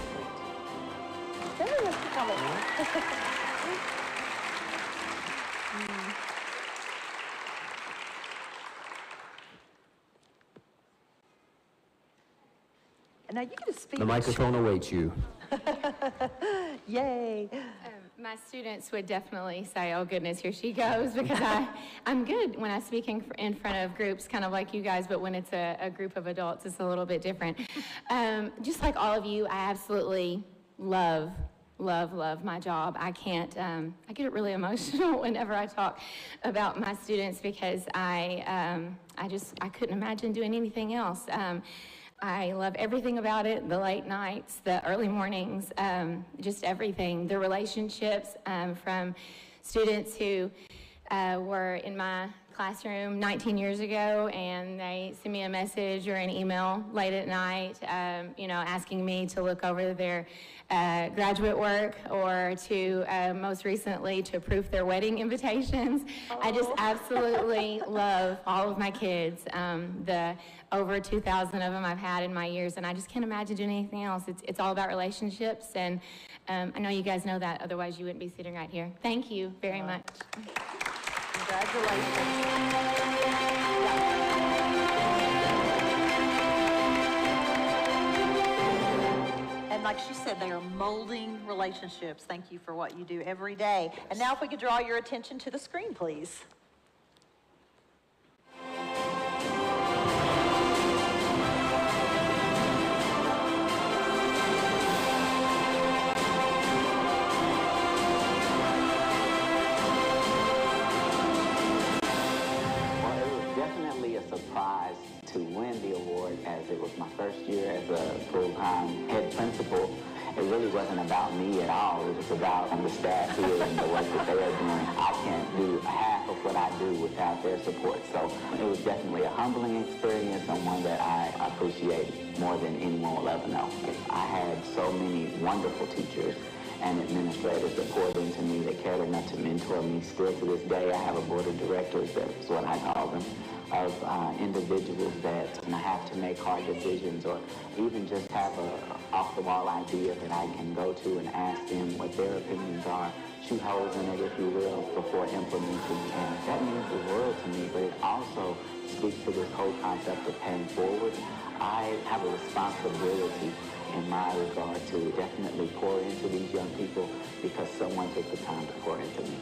And now you get to speak. The microphone awaits you. Yay. My students would definitely say, oh goodness, here she goes, because I'm good when I speak in front of groups, kind of like you guys, but when it's a group of adults, it's a little bit different. Just like all of you, I absolutely love my job. I get really emotional whenever I talk about my students, because I couldn't imagine doing anything else. I love everything about it, the late nights, the early mornings, just everything. The relationships from students who were in my classroom 19 years ago, and they send me a message or an email late at night, asking me to look over their graduate work, or to, most recently, to proof their wedding invitations. I just absolutely love all of my kids. The over 2,000 of them I've had in my years, and I just can't imagine doing anything else. It's all about relationships, and I know you guys know that, otherwise you wouldn't be sitting right here. Thank you very much. Congratulations. And like she said, they are molding relationships. Thank you for what you do every day. And now if we could draw your attention to the screen, please. Surprised to win the award, as it was my first year as a full-time head principal. It really wasn't about me at all. It was about the staff here and the work that they are doing. I can't do half of what I do without their support. So it was definitely a humbling experience, and one that I appreciate more than anyone will ever know. I had so many wonderful teachers and administrators that poured into me, that cared enough to mentor me. Still to this day, I have a board of directors, that's what I call them, of individuals that have to make hard decisions, or even just have a off-the-wall idea that I can go to and ask them what their opinions are, shoot holes in it, if you will, before implementing. And that means the world to me, but it also speaks to this whole concept of paying forward. I have a responsibility in my regard to definitely pour into these young people, because someone took the time to pour into me.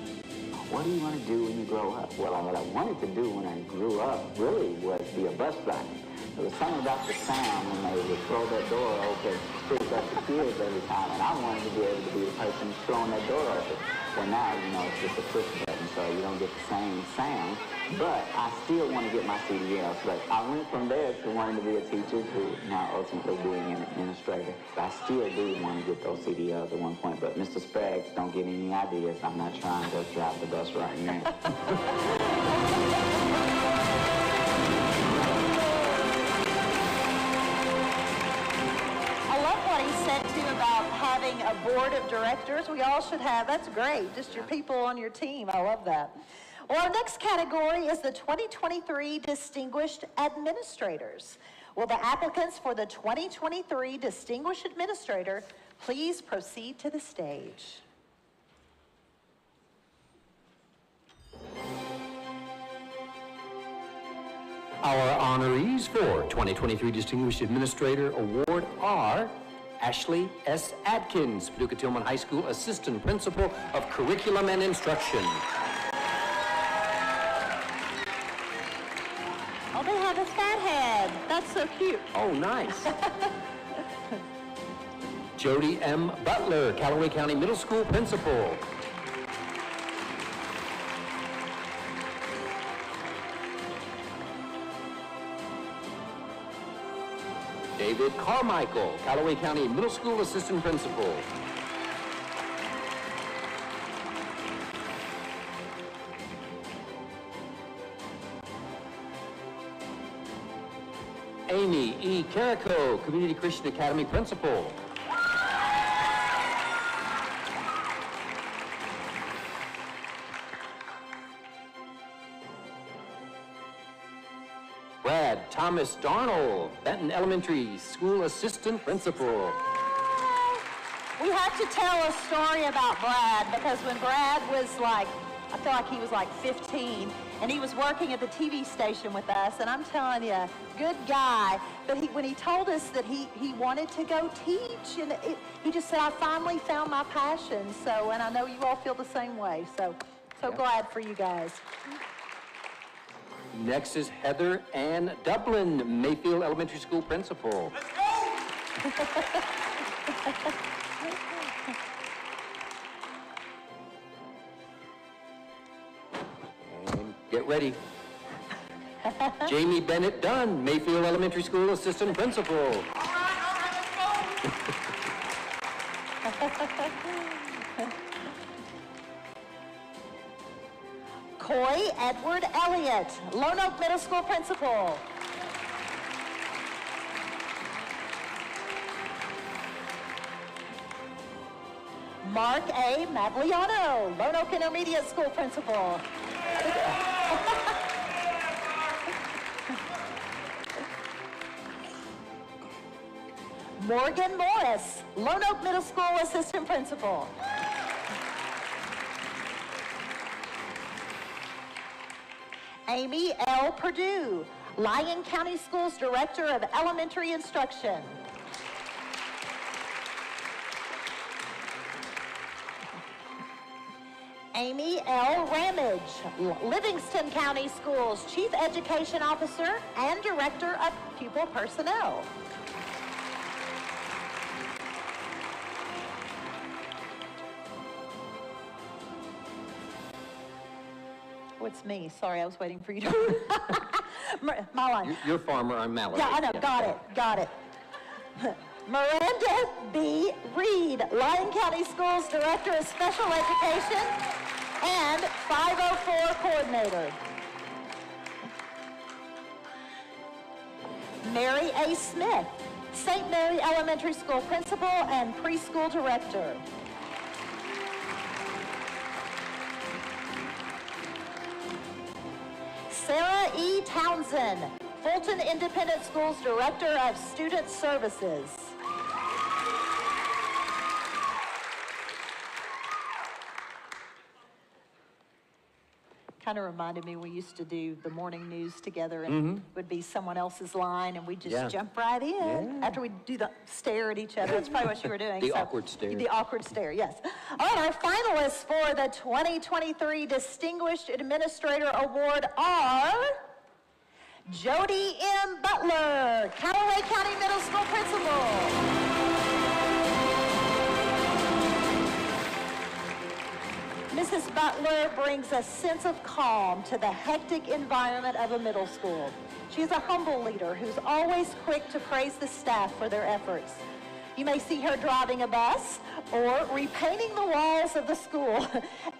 What do you want to do when you grow up? Well, what I wanted to do when I grew up really was be a bus driver. There was something about the sound when they would throw that door open, freak up the kids every time, and I wanted to be able to be the person throwing that door open. Well, now, it's just a push button, so you don't get the same sound, but I still want to get my CDLs. But I went from there to wanting to be a teacher to now ultimately being an administrator. I still do want to get those CDLs at one point, but Mr. Spraggs, don't get any ideas. I'm not trying to drive the bus right now. About having a board of directors. We all should have. That's great. Just your people on your team. I love that. Well, our next category is the 2023 Distinguished Administrators. Will the applicants for the 2023 Distinguished Administrator please proceed to the stage? Our honorees for 2023 Distinguished Administrator Award are Ashley S. Atkins, Paducah Tillman High School Assistant Principal of Curriculum and Instruction. Oh, they have a fat head. That's so cute. Oh, nice. Jody M. Butler, Callaway County Middle School Principal. David Carmichael, Callaway County Middle School Assistant Principal. Amy E. Carrico, Community Christian Academy Principal. Brad Thomas Darnold, Benton Elementary School Assistant Principal. We have to tell a story about Brad because when Brad was like, I feel like he was like 15, and he was working at the TV station with us, and I'm telling you, good guy. But when he told us that he wanted to go teach, and he just said, I finally found my passion. So, and I know you all feel the same way. So glad for you guys. Next is Heather Ann Dublin, Mayfield Elementary School Principal. Let's go! And get ready. Jamie Bennett Dunn, Mayfield Elementary School Assistant Principal. All right, let's go! Coy Edward Elliott, Lone Oak Middle School Principal. Mark A. Magliano, Lone Oak Intermediate School Principal. Morgan Morris, Lone Oak Middle School Assistant Principal. Amy L. Perdue, Lyon County Schools Director of Elementary Instruction. Amy L. Ramage, Livingston County Schools Chief Education Officer and Director of Pupil Personnel. Oh, it's me. Sorry, I was waiting for you to... My line. You're Farmer, I'm Mallory. Yeah, I know. Got it. Miranda B. Reed, Lyon County Schools Director of Special Education and 504 Coordinator. Mary A. Smith, St. Mary Elementary School Principal and Preschool Director. Sarah E. Townsend, Fulton Independent Schools Director of Student Services. Kind of reminded me, we used to do the morning news together, and it would be someone else's line, and we'd just jump right in after we'd do the stare at each other. That's probably what you were doing. The awkward stare. The awkward stare, yes. All right, our finalists for the 2023 Distinguished Administrator Award are Jody M. Butler, Callaway County Middle School Principal. Mrs. Butler brings a sense of calm to the hectic environment of a middle school. She is a humble leader who's always quick to praise the staff for their efforts. You may see her driving a bus or repainting the walls of the school.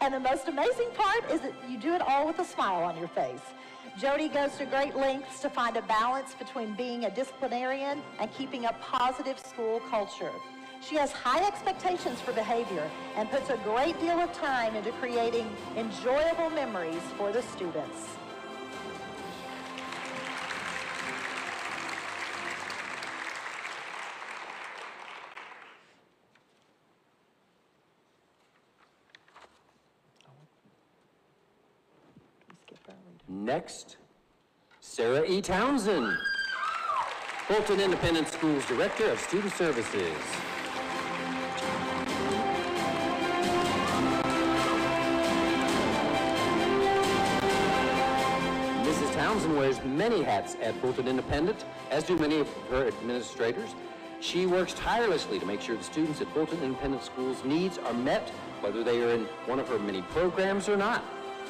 And the most amazing part is that you do it all with a smile on your face. Jody goes to great lengths to find a balance between being a disciplinarian and keeping a positive school culture. She has high expectations for behavior and puts a great deal of time into creating enjoyable memories for the students. Next, Sarah E. Townsend, Fulton Independent Schools Director of Student Services. Mrs. Townsend wears many hats at Fulton Independent, as do many of her administrators. She works tirelessly to make sure the students at Fulton Independent Schools' needs are met, whether they are in one of her many programs or not.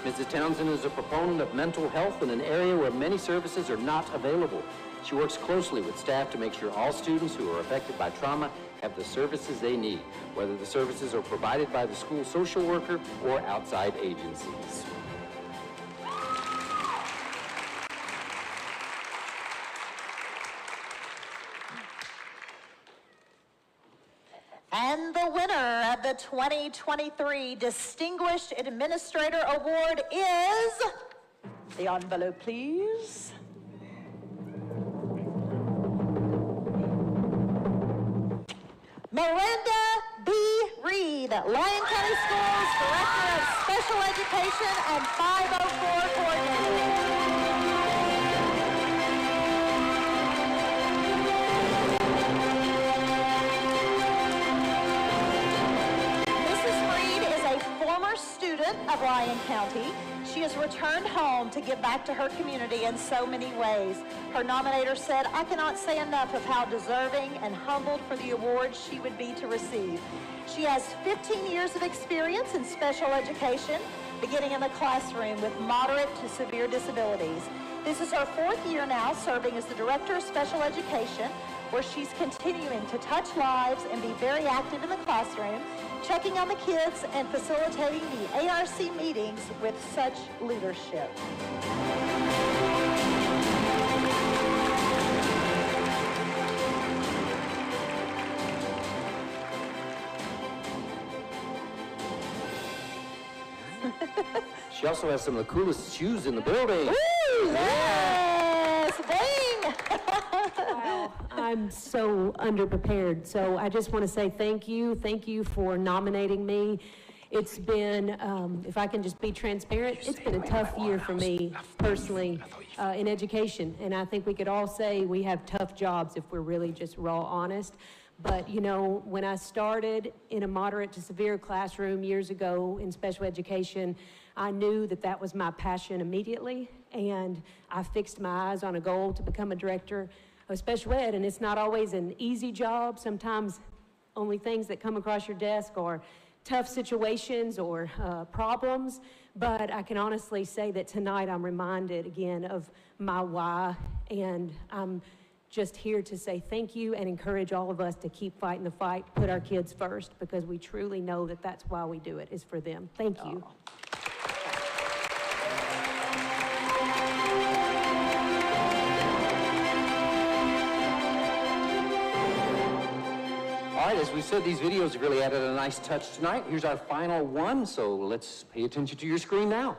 Mrs. Townsend is a proponent of mental health in an area where many services are not available. She works closely with staff to make sure all students who are affected by trauma have the services they need, whether the services are provided by the school social worker or outside agencies. And the winner of the 2023 Distinguished Administrator Award is, the envelope please. Miranda B. Reed, Lyon County Schools Director of Special Education and 504 Coordinator. Student of Lyon County. She has returned home to give back to her community in so many ways. Her nominator said, "I cannot say enough of how deserving and humbled for the award she would be to receive." She has 15 years of experience in special education, beginning in the classroom with moderate to severe disabilities. This is her 4th year now serving as the Director of Special Education, where she's continuing to touch lives and be very active in the classroom, checking on the kids and facilitating the ARC meetings with such leadership. She also has some of the coolest shoes in the building. Woo! Yes! Bing! Wow, I'm so underprepared. So I just want to say thank you. Thank you for nominating me. It's been, if I can just be transparent, it's been a tough year for me personally in education. And I think we could all say we have tough jobs if we're really just raw honest. But, you know, when I started in a moderate to severe classroom years ago in special education, I knew that that was my passion immediately. And I fixed my eyes on a goal to become a director of special ed. And it's not always an easy job. Sometimes only things that come across your desk are tough situations or problems. But I can honestly say that tonight I'm reminded again of my why. And I'm just here to say thank you and encourage all of us to keep fighting the fight, put our kids first, because we truly know that that's why we do it, is for them. Thank you. All right, as we said, these videos have really added a nice touch tonight. Here's our final one, so let's pay attention to your screen now.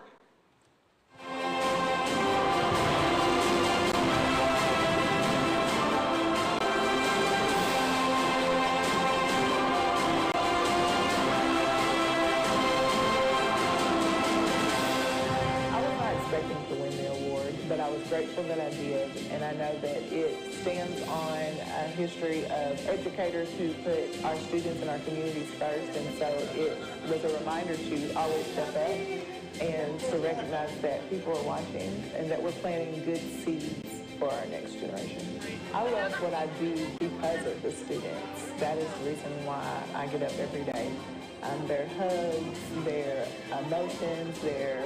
But I was grateful that I did, and I know that it stands on a history of educators who put our students and our communities first, and so it was a reminder to always step up and to recognize that people are watching and that we're planting good seeds for our next generation. I love what I do because of the students. That is the reason why I get up every day. Their hugs, their emotions, their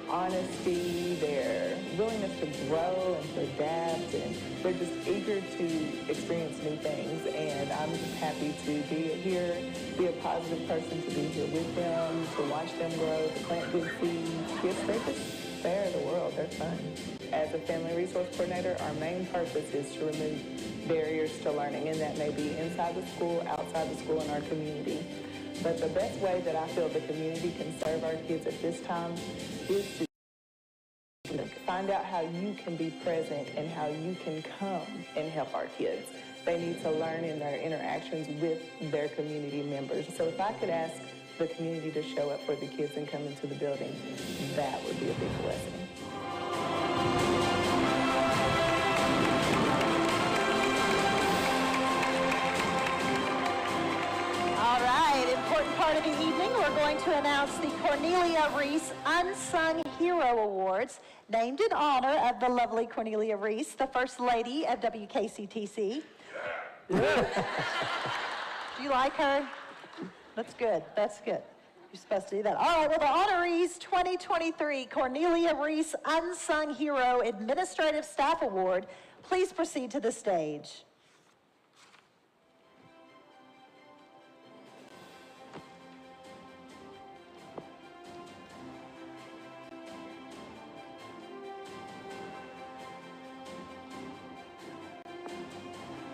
honesty, their willingness to grow and to adapt, and they're just eager to experience new things. And I'm just happy to be here, be a positive person, to be here with them, to watch them grow, to plant good seeds. Yes, they're the world, they're fun. As a family resource coordinator, our main purpose is to remove barriers to learning, and that may be inside the school, outside the school, in our community. But the best way that I feel the community can serve our kids at this time is to find out how you can be present and how you can come and help our kids. They need to learn in their interactions with their community members. So if I could ask the community to show up for the kids and come into the building, that would be a big blessing. part of the evening, we're going to announce the Cornelia Reese Unsung Hero Awards, named in honor of the lovely Cornelia Reese, the First Lady of WKCTC. Yeah. Do you like her? That's good. That's good. You're supposed to do that. All right, well, the honorees 2023 Cornelia Reese Unsung Hero Administrative Staff Award. Please proceed to the stage.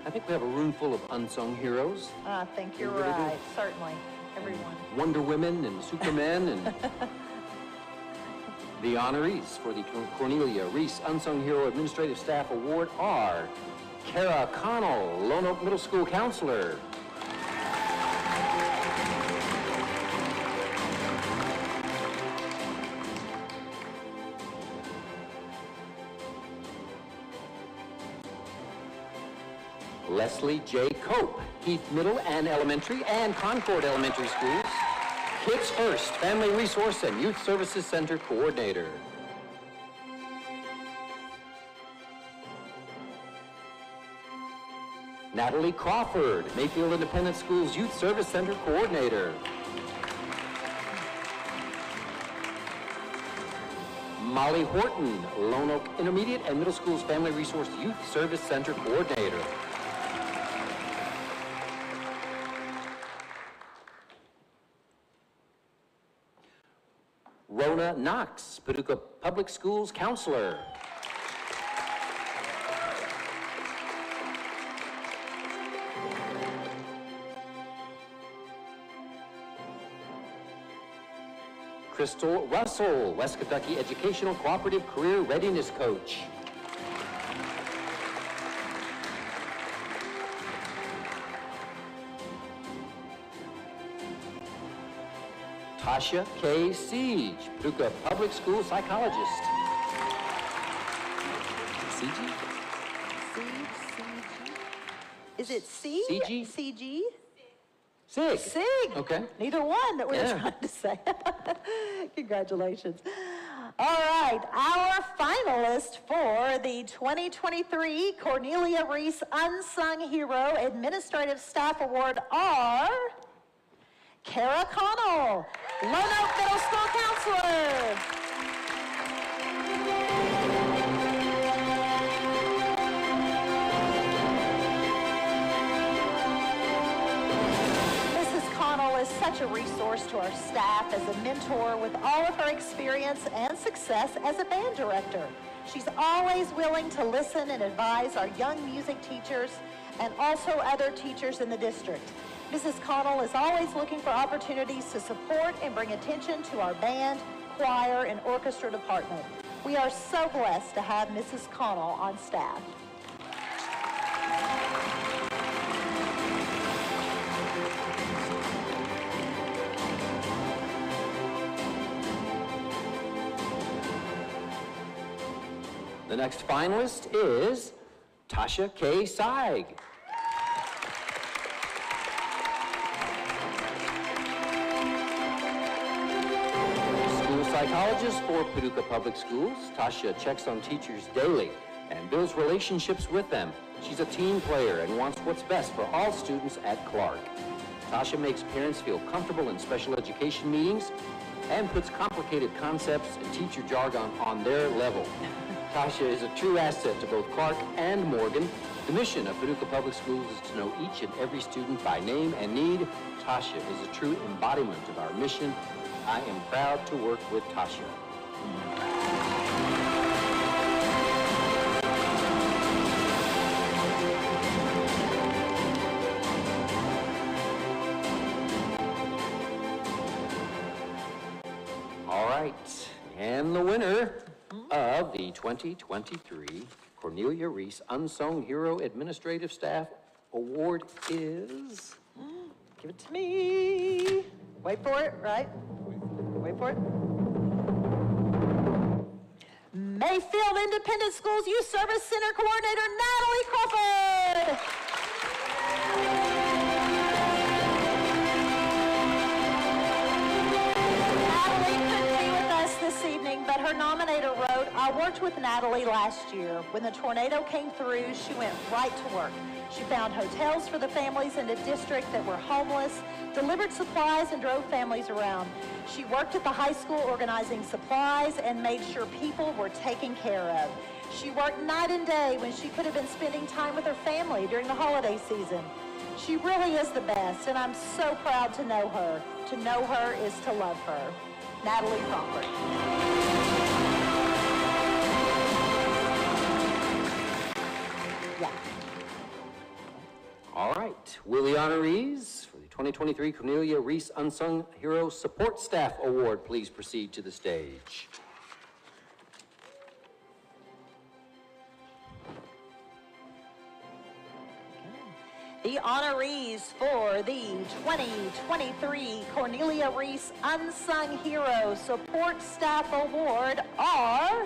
I think we have a room full of unsung heroes. I think you're right, certainly, everyone. Wonder Women and Supermen and the honorees for the Cornelia Reese Unsung Hero Administrative Staff Award are Kara Connell, Lone Oak Middle School Counselor. Leslie J. Cope, Heath Middle and Elementary and Concord Elementary Schools. Kids First, Family Resource and Youth Services Center Coordinator. Natalie Crawford, Mayfield Independent Schools Youth Service Center Coordinator. Molly Horton, Lone Oak Intermediate and Middle Schools Family Resource Youth Service Center Coordinator. Rona Knox, Paducah Public Schools Counselor. Crystal Russell, West Kentucky Educational Cooperative Career Readiness Coach. Tasha K. Siege, Paducah Public School Psychologist. CG? Is it C? CG? CG? SIG. SIG. Okay. Neither one that we were Yeah. trying to say. Congratulations. All right, our finalists for the 2023 Cornelia Reese Unsung Hero Administrative Staff Award are Kara Connell, Lone Oak Middle School Counselor. Mrs. Connell is such a resource to our staff as a mentor with all of her experience and success as a band director. She's always willing to listen and advise our young music teachers and also other teachers in the district. Mrs. Connell is always looking for opportunities to support and bring attention to our band, choir, and orchestra department. We are so blessed to have Mrs. Connell on staff. The next finalist is Tasha K. Seig. School psychologist for Paducah Public Schools, Tasha checks on teachers daily and builds relationships with them. She's a team player and wants what's best for all students at Clark. Tasha makes parents feel comfortable in special education meetings and puts complicated concepts and teacher jargon on their level. Tasha is a true asset to both Clark and Morgan. The mission of Paducah Public Schools is to know each and every student by name and need. Tasha is a true embodiment of our mission. I am proud to work with Tasha. All right, and the winner of the 2023 Cornelia Reese Unsung Hero Administrative Staff Award is... Give it to me. Wait for it, right? Wait for it. Mayfield Independent Schools Youth Service Center Coordinator, Natalie Crawford. I worked with Natalie last year. When the tornado came through, she went right to work. She found hotels for the families in the district that were homeless, delivered supplies, and drove families around. She worked at the high school organizing supplies and made sure people were taken care of. She worked night and day when she could have been spending time with her family during the holiday season. She really is the best, and I'm so proud to know her. To know her is to love her. Natalie Crawford. Yeah. All right, will the honorees for the 2023 Cornelia Reese Unsung Hero Support Staff Award please proceed to the stage? The honorees for the 2023 Cornelia Reese Unsung Hero Support Staff Award are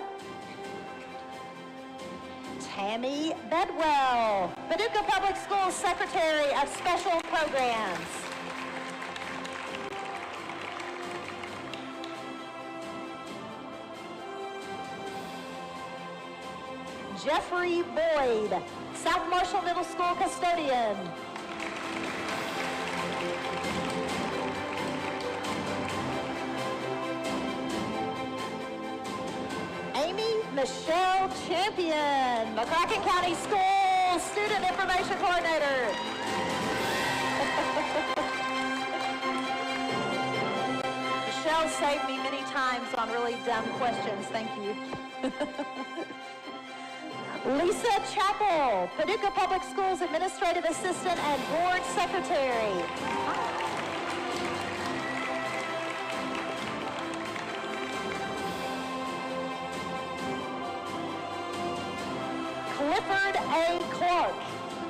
Tammy Bedwell, Paducah Public Schools Secretary of Special Programs. Jeffrey Boyd, South Marshall Middle School Custodian. Amy Michelle Champion, McCracken County Schools Student Information Coordinator. Michelle saved me many times on really dumb questions. Thank you. Lisa Chappell, Paducah Public Schools Administrative Assistant and Board Secretary. Clifford A. Clark,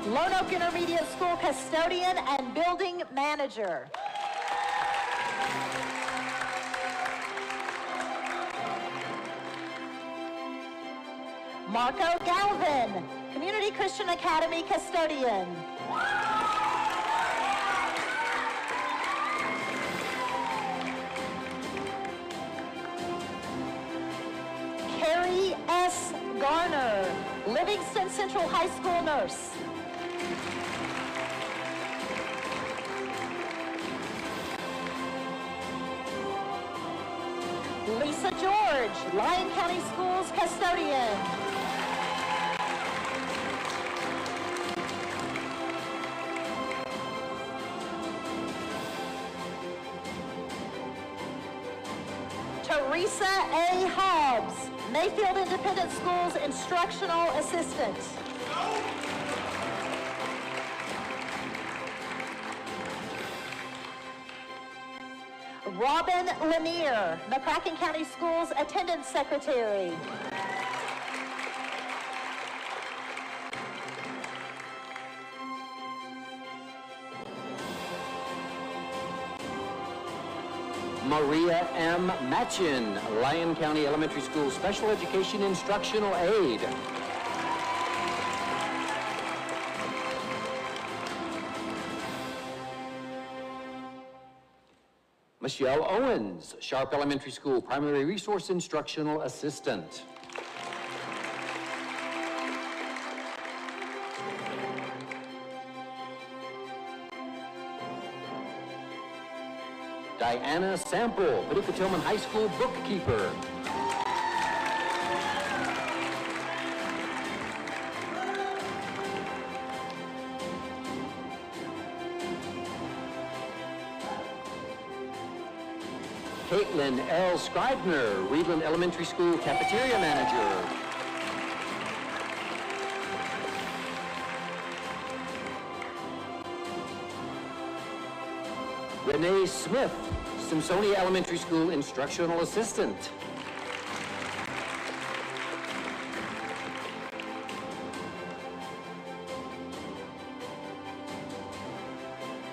Lone Oak Intermediate School Custodian and Building Manager. Marco Galvin, Community Christian Academy Custodian. Carrie S. Garner, Livingston Central High School Nurse. Lisa George, Lyon County Schools Custodian. Teresa A. Hobbs, Mayfield Independent Schools Instructional Assistant. Robin Lanier, McCracken County Schools Attendance Secretary. Maria M. Matchin, Lyon County Elementary School Special Education Instructional Aide. Michelle Owens, Sharp Elementary School Primary Resource Instructional Assistant. Diana Sample, Paducah Tillman High School bookkeeper. Caitlin L. Scribner, Reedland Elementary School cafeteria manager. Renee Smith, Simpsonia Elementary School instructional assistant.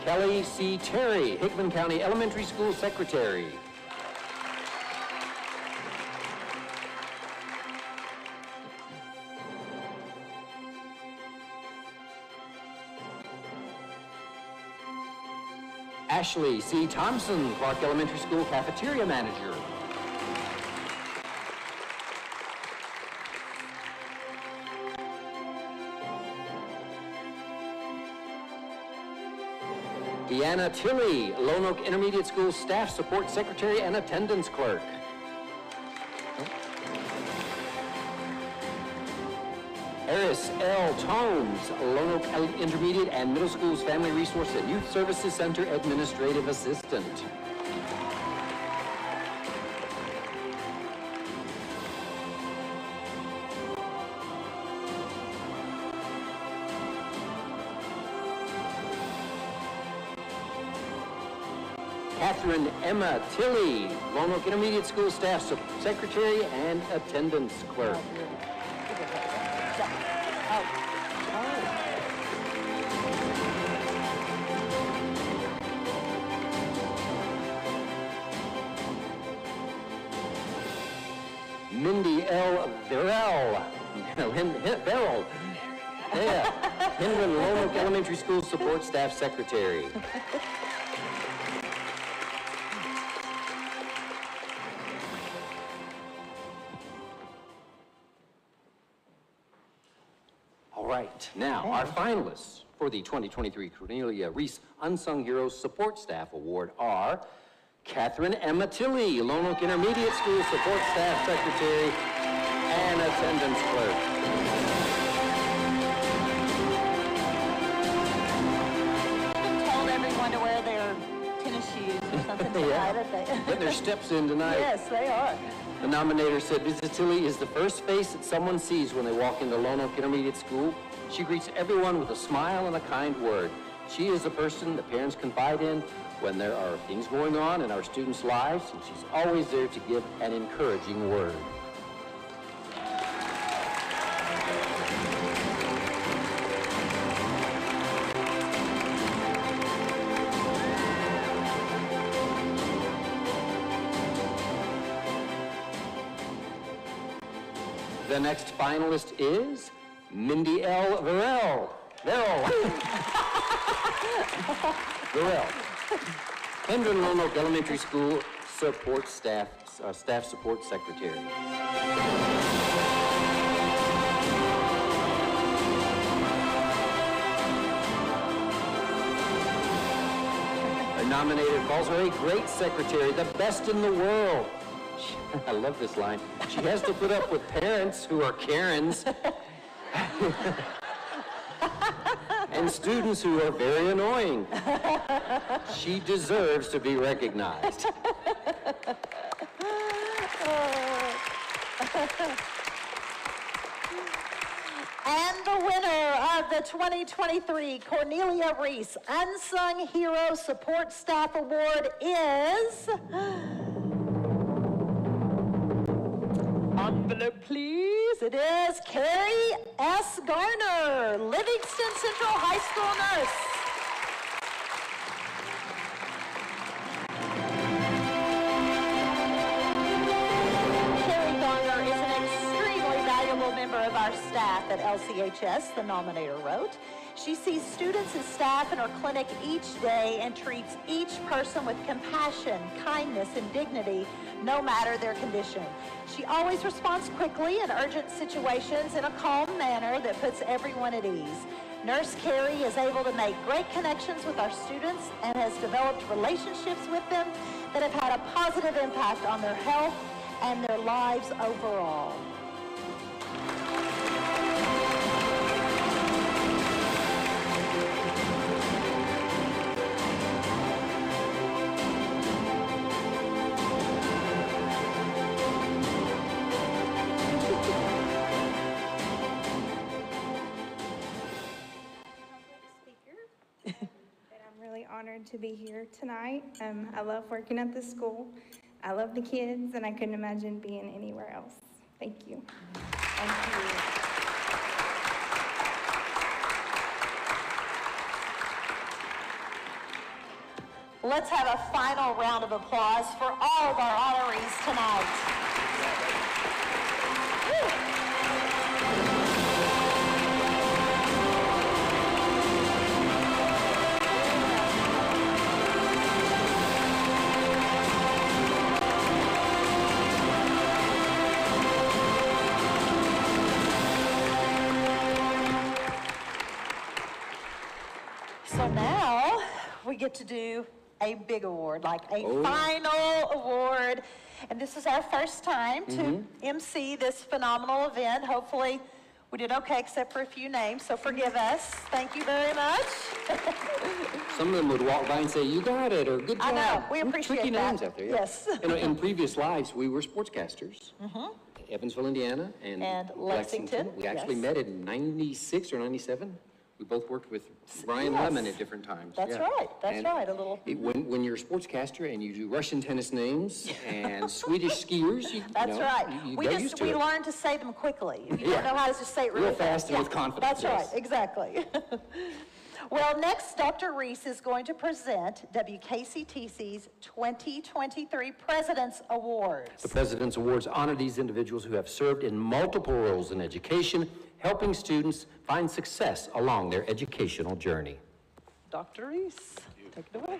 Kelly C. Terry, Hickman County Elementary School secretary. Ashley C. Thompson, Clark Elementary School cafeteria manager. Deanna Tilley, Lone Oak Intermediate School Staff Support Secretary and Attendance Clerk. Eris L. Tomes, Lone Oak Intermediate and Middle School's Family Resource and Youth Services Center Administrative Assistant. Catherine Emma Tilley, Lone Oak Intermediate School Staff Secretary and Attendance Clerk. Mindy L. Verrell, yeah, Hinman Lone Oak Elementary School Support Staff Secretary. All right, now our finalists for the 2023 Cornelia Reese Unsung Heroes Support Staff Award are Catherine Emma Tilley, Lone Oak Intermediate School Support Staff Secretary and Attendance Clerk. Told everyone to wear their tennis shoes or something tonight, I think. Getting their steps in tonight. Yes, they are. The nominator said, Mrs. Tilley is the first face that someone sees when they walk into Lone Oak Intermediate School. She greets everyone with a smile and a kind word. She is the person that parents confide in when there are things going on in our students' lives, and she's always there to give an encouraging word. The next finalist is Mindy L. Verrell. Verrell. Hendron Lone Oak Elementary School Support Staff Support Secretary. Our nominator calls her a great secretary, the best in the world. I love this line. She has to put up with parents who are Karens and students who are very annoying. She deserves to be recognized. And the winner of the 2023 Cornelia Reese Unsung Hero Support Staff Award is... Envelope, please. It is Carrie S. Garner, Livingston Central High School nurse. Carrie Garner is an extremely valuable member of our staff at LCHS, the nominator wrote. She sees students and staff in her clinic each day and treats each person with compassion, kindness, and dignity, no matter their condition. She always responds quickly in urgent situations in a calm manner that puts everyone at ease. Nurse Carrie is able to make great connections with our students and has developed relationships with them that have had a positive impact on their health and their lives overall. Honored to be here tonight. I love working at this school. I love the kids, and I couldn't imagine being anywhere else. Thank you. Thank you. Let's have a final round of applause for all of our honorees tonight. Woo. So now we we get to do a big award, like a final award. And this is our first time to MC this phenomenal event. Hopefully, we did okay except for a few names, so forgive us. Thank you very much. Some of them would walk by and say, "You got it," or "Good job." I know, we appreciate tricky that. names out there. Yeah. Yes. In previous lives, we were sportscasters. Evansville, Indiana, and Lexington. We actually yes. met in 96 or 97. We both worked with Brian Yes. Lemon at different times. That's right, that's And right, a little. When you're a sportscaster and you do Russian tennis names and Swedish skiers, That's right. you We get used to we it. learned to say them quickly. If you Yeah. don't know how to just say it really Real fast and with confidence, That's yes. right, exactly. Well, next, Dr. Reese is going to present WKCTC's 2023 President's Awards. The President's Awards honor these individuals who have served in multiple roles in education, helping students find success along their educational journey. Dr. Reese, take it away.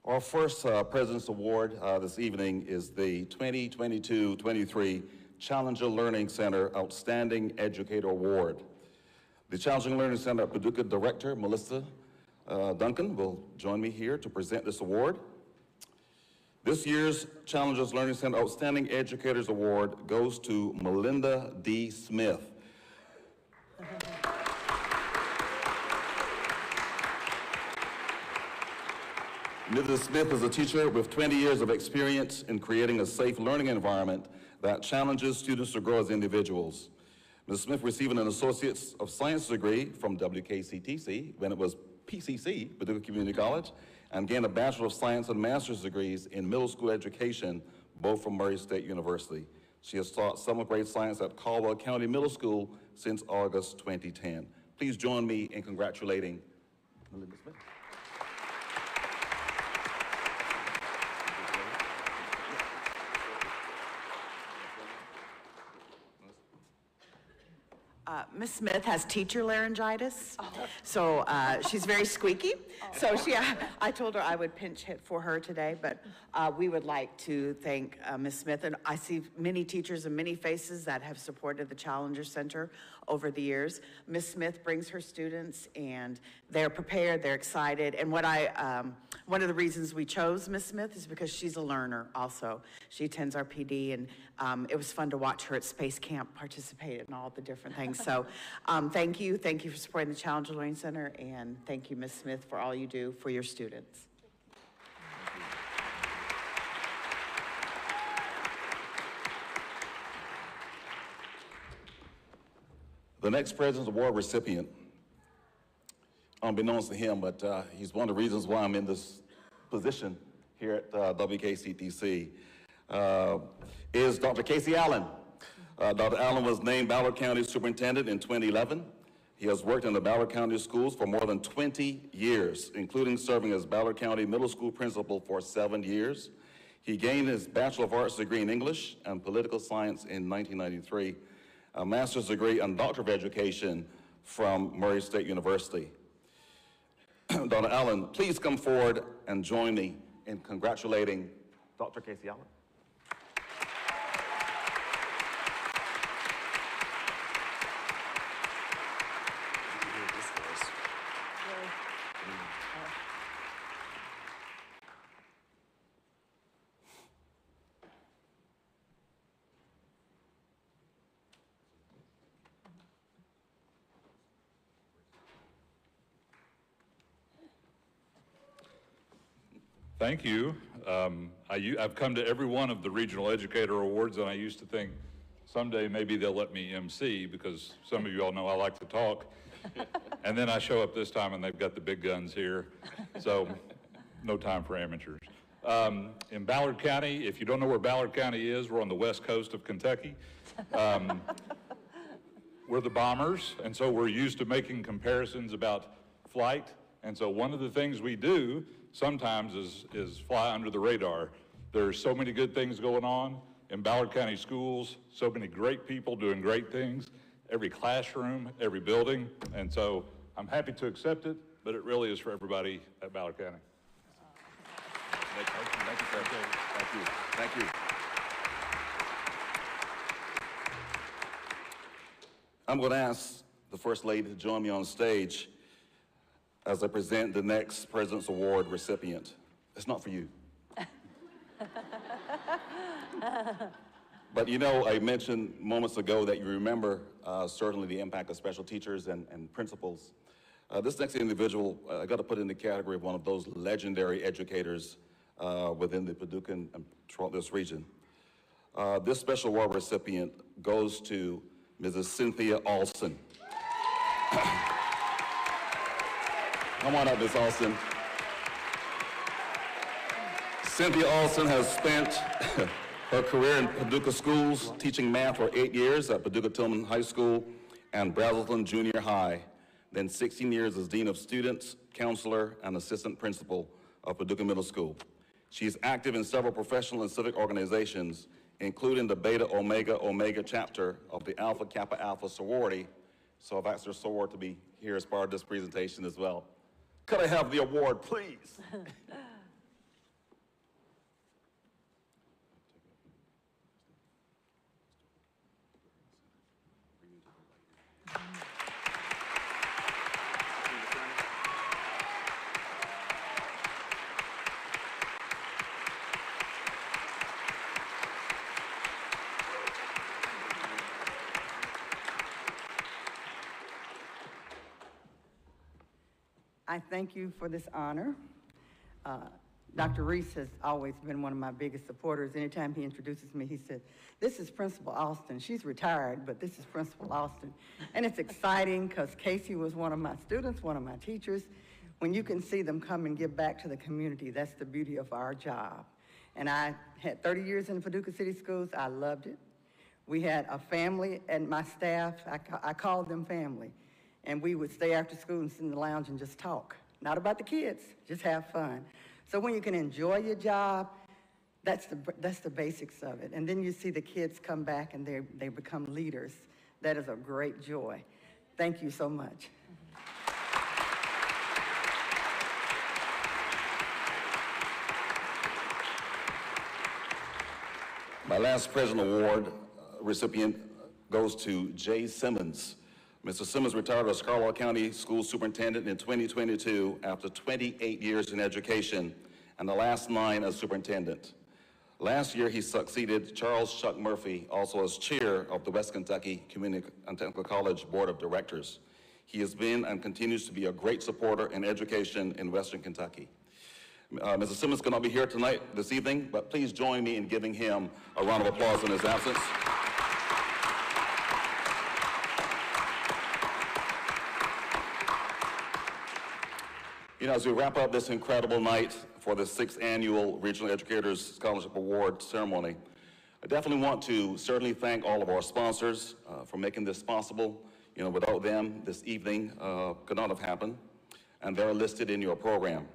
Our first President's Award this evening is the 2022-23 Challenger Learning Center Outstanding Educator Award. The Challenger Learning Center Paducah Director, Melissa Duncan, will join me here to present this award. This year's Challengers Learning Center Outstanding Educators Award goes to Melinda D. Smith. Mrs. Smith is a teacher with 20 years of experience in creating a safe learning environment that challenges students to grow as individuals. Ms. Smith received an Associates of Science degree from WKCTC when it was PCC, Paducah Community College, and gained a Bachelor of Science and Master's degrees in middle school education, both from Murray State University. She has taught summer grade science at Caldwell County Middle School since August 2010. Please join me in congratulating Melinda Smith. Ms. Smith has teacher laryngitis, so she's very squeaky. So I told her I would pinch hit for her today, but we would like to thank Ms. Smith. And I see many teachers and many faces that have supported the Challenger Center over the years. Ms. Smith brings her students, and they're prepared, they're excited. And one of the reasons we chose Ms. Smith is because she's a learner also. She attends our PD, and it was fun to watch her at Space Camp participate in all the different things. So thank you for supporting the Challenger Learning Center, and thank you, Ms. Smith, for all you do for your students. The next President's Award recipient, unbeknownst to him, but he's one of the reasons why I'm in this position here at WKCTC, is Dr. Casey Allen. Dr. Allen was named Ballard County Superintendent in 2011. He has worked in the Ballard County schools for more than 20 years, including serving as Ballard County Middle School Principal for 7 years. He gained his Bachelor of Arts degree in English and Political Science in 1993, a Master's degree and Doctor of Education from Murray State University. Dr. Allen, please come forward and join me in congratulating Dr. Casey Allen. Thank you. I've come to every one of the Regional Educator Awards, and I used to think someday maybe they'll let me MC, because some of you all know I like to talk. And then I show up this time and they've got the big guns here. So no time for amateurs. In Ballard County, if you don't know where Ballard County is, we're on the west coast of Kentucky. We're the Bombers, and so we're used to making comparisons about flight. And so one of the things we do sometimes is fly under the radar. There's so many good things going on in Ballard County schools, so many great people doing great things, every classroom, every building. And so I'm happy to accept it, but it really is for everybody at Ballard County. Thank you, sir. Thank you. Thank you. I'm going to ask the First Lady to join me on stage as I present the next President's Award recipient. It's not for you. But you know, I mentioned moments ago that you remember certainly the impact of special teachers and principals. This next individual, I got to put in the category of one of those legendary educators within the Paducah and throughout this region. This special award recipient goes to Mrs. Cynthia Alston. Come on up, Ms. Alston. Cynthia Alston has spent her career in Paducah schools, teaching math for 8 years at Paducah Tillman High School and Brazelton Junior High, then 16 years as Dean of Students, Counselor, and Assistant Principal of Paducah Middle School. She is active in several professional and civic organizations, including the Beta Omega Omega chapter of the Alpha Kappa Alpha sorority. So I've asked her soror to be here as part of this presentation as well. Could I have the award, please? I thank you for this honor. Dr. Reese has always been one of my biggest supporters. Anytime he introduces me, he said, "This is Principal Alston. She's retired, but this is Principal Alston." And it's exciting because Casey was one of my students, one of my teachers. When you can see them come and give back to the community, that's the beauty of our job. And I had 30 years in the Paducah City Schools. I loved it. We had a family and my staff, I called them family. And we would stay after school and sit in the lounge and just talk. Not about the kids, just have fun. So when you can enjoy your job, that's the basics of it. And then you see the kids come back and they become leaders. That is a great joy. Thank you so much. My last President Award recipient goes to Jay Simmons. Mr. Simmons retired as Carlisle County School Superintendent in 2022 after 28 years in education and the last 9 as superintendent. Last year, he succeeded Charles Chuck Murphy, also as chair of the West Kentucky Community and Technical College Board of Directors. He has been and continues to be a great supporter in education in Western Kentucky. Mr. Simmons cannot be here tonight, this evening, but please join me in giving him a round of applause in his absence. You know, as we wrap up this incredible night for the 6th Annual Regional Educators Scholarship Award ceremony, I definitely want to certainly thank all of our sponsors for making this possible. You know, without them, this evening could not have happened, and they're listed in your program.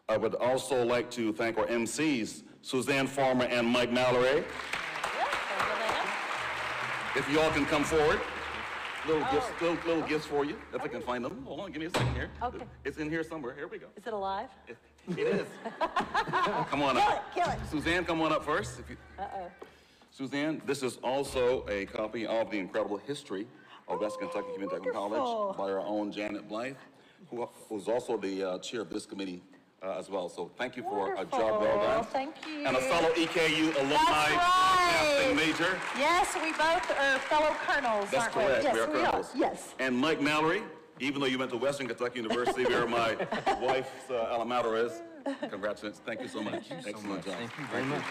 I would also like to thank our MCs, Suzanne Farmer and Mike Mallory. If you all can come forward. Little gifts for you, if I can find them. Hold on, give me a second here. Okay. It's in here somewhere. Here we go. Is it alive? It is. Come on up. Kill it. Suzanne, come on up first. Uh-oh. Suzanne, this is also a copy of the incredible history of West Kentucky Community Technical College by our own Janet Blythe, who's also the chair of this committee as well. So thank you for a job well done. Thank you. And a fellow EKU alumni, casting major. Yes, we both are fellow colonels, That's aren't we? correct. Yes, We are colonels. Yes. And Mike Mallory, even though you went to Western Kentucky University, where my wife's alma mater is. Congratulations. Thank you so much. Excellent job. Thank you very much.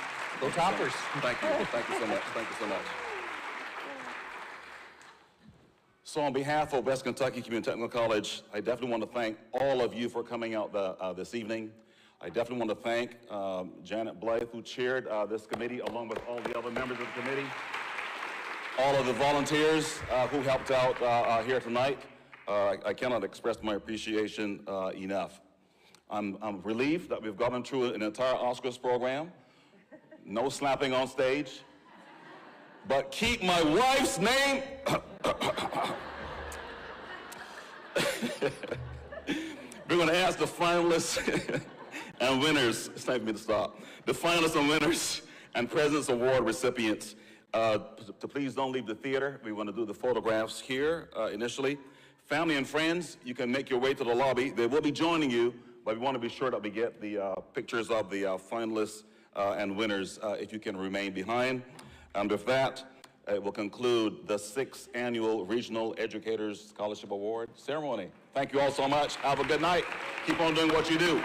Go Toppers. Thank you. Thank you so much. Thank you so much. So on behalf of West Kentucky Community Technical College, I definitely want to thank all of you for coming out this evening. I definitely want to thank Janet Blythe, who chaired this committee, along with all the other members of the committee. All of the volunteers who helped out here tonight. I cannot express my appreciation enough. I'm relieved that we've gotten through an entire Oscars program. No slapping on stage. But keep my wife's name. We're going to ask the finalists and winners. It's time for me to stop. The finalists and winners and President's Award recipients To please don't leave the theater. We want to do the photographs here initially. Family and friends, you can make your way to the lobby. They will be joining you, but we want to be sure that we get the pictures of the finalists and winners if you can remain behind. And with that, it will conclude the 6th Annual Regional Educators Scholarship Award ceremony. Thank you all so much. Have a good night. Keep on doing what you do.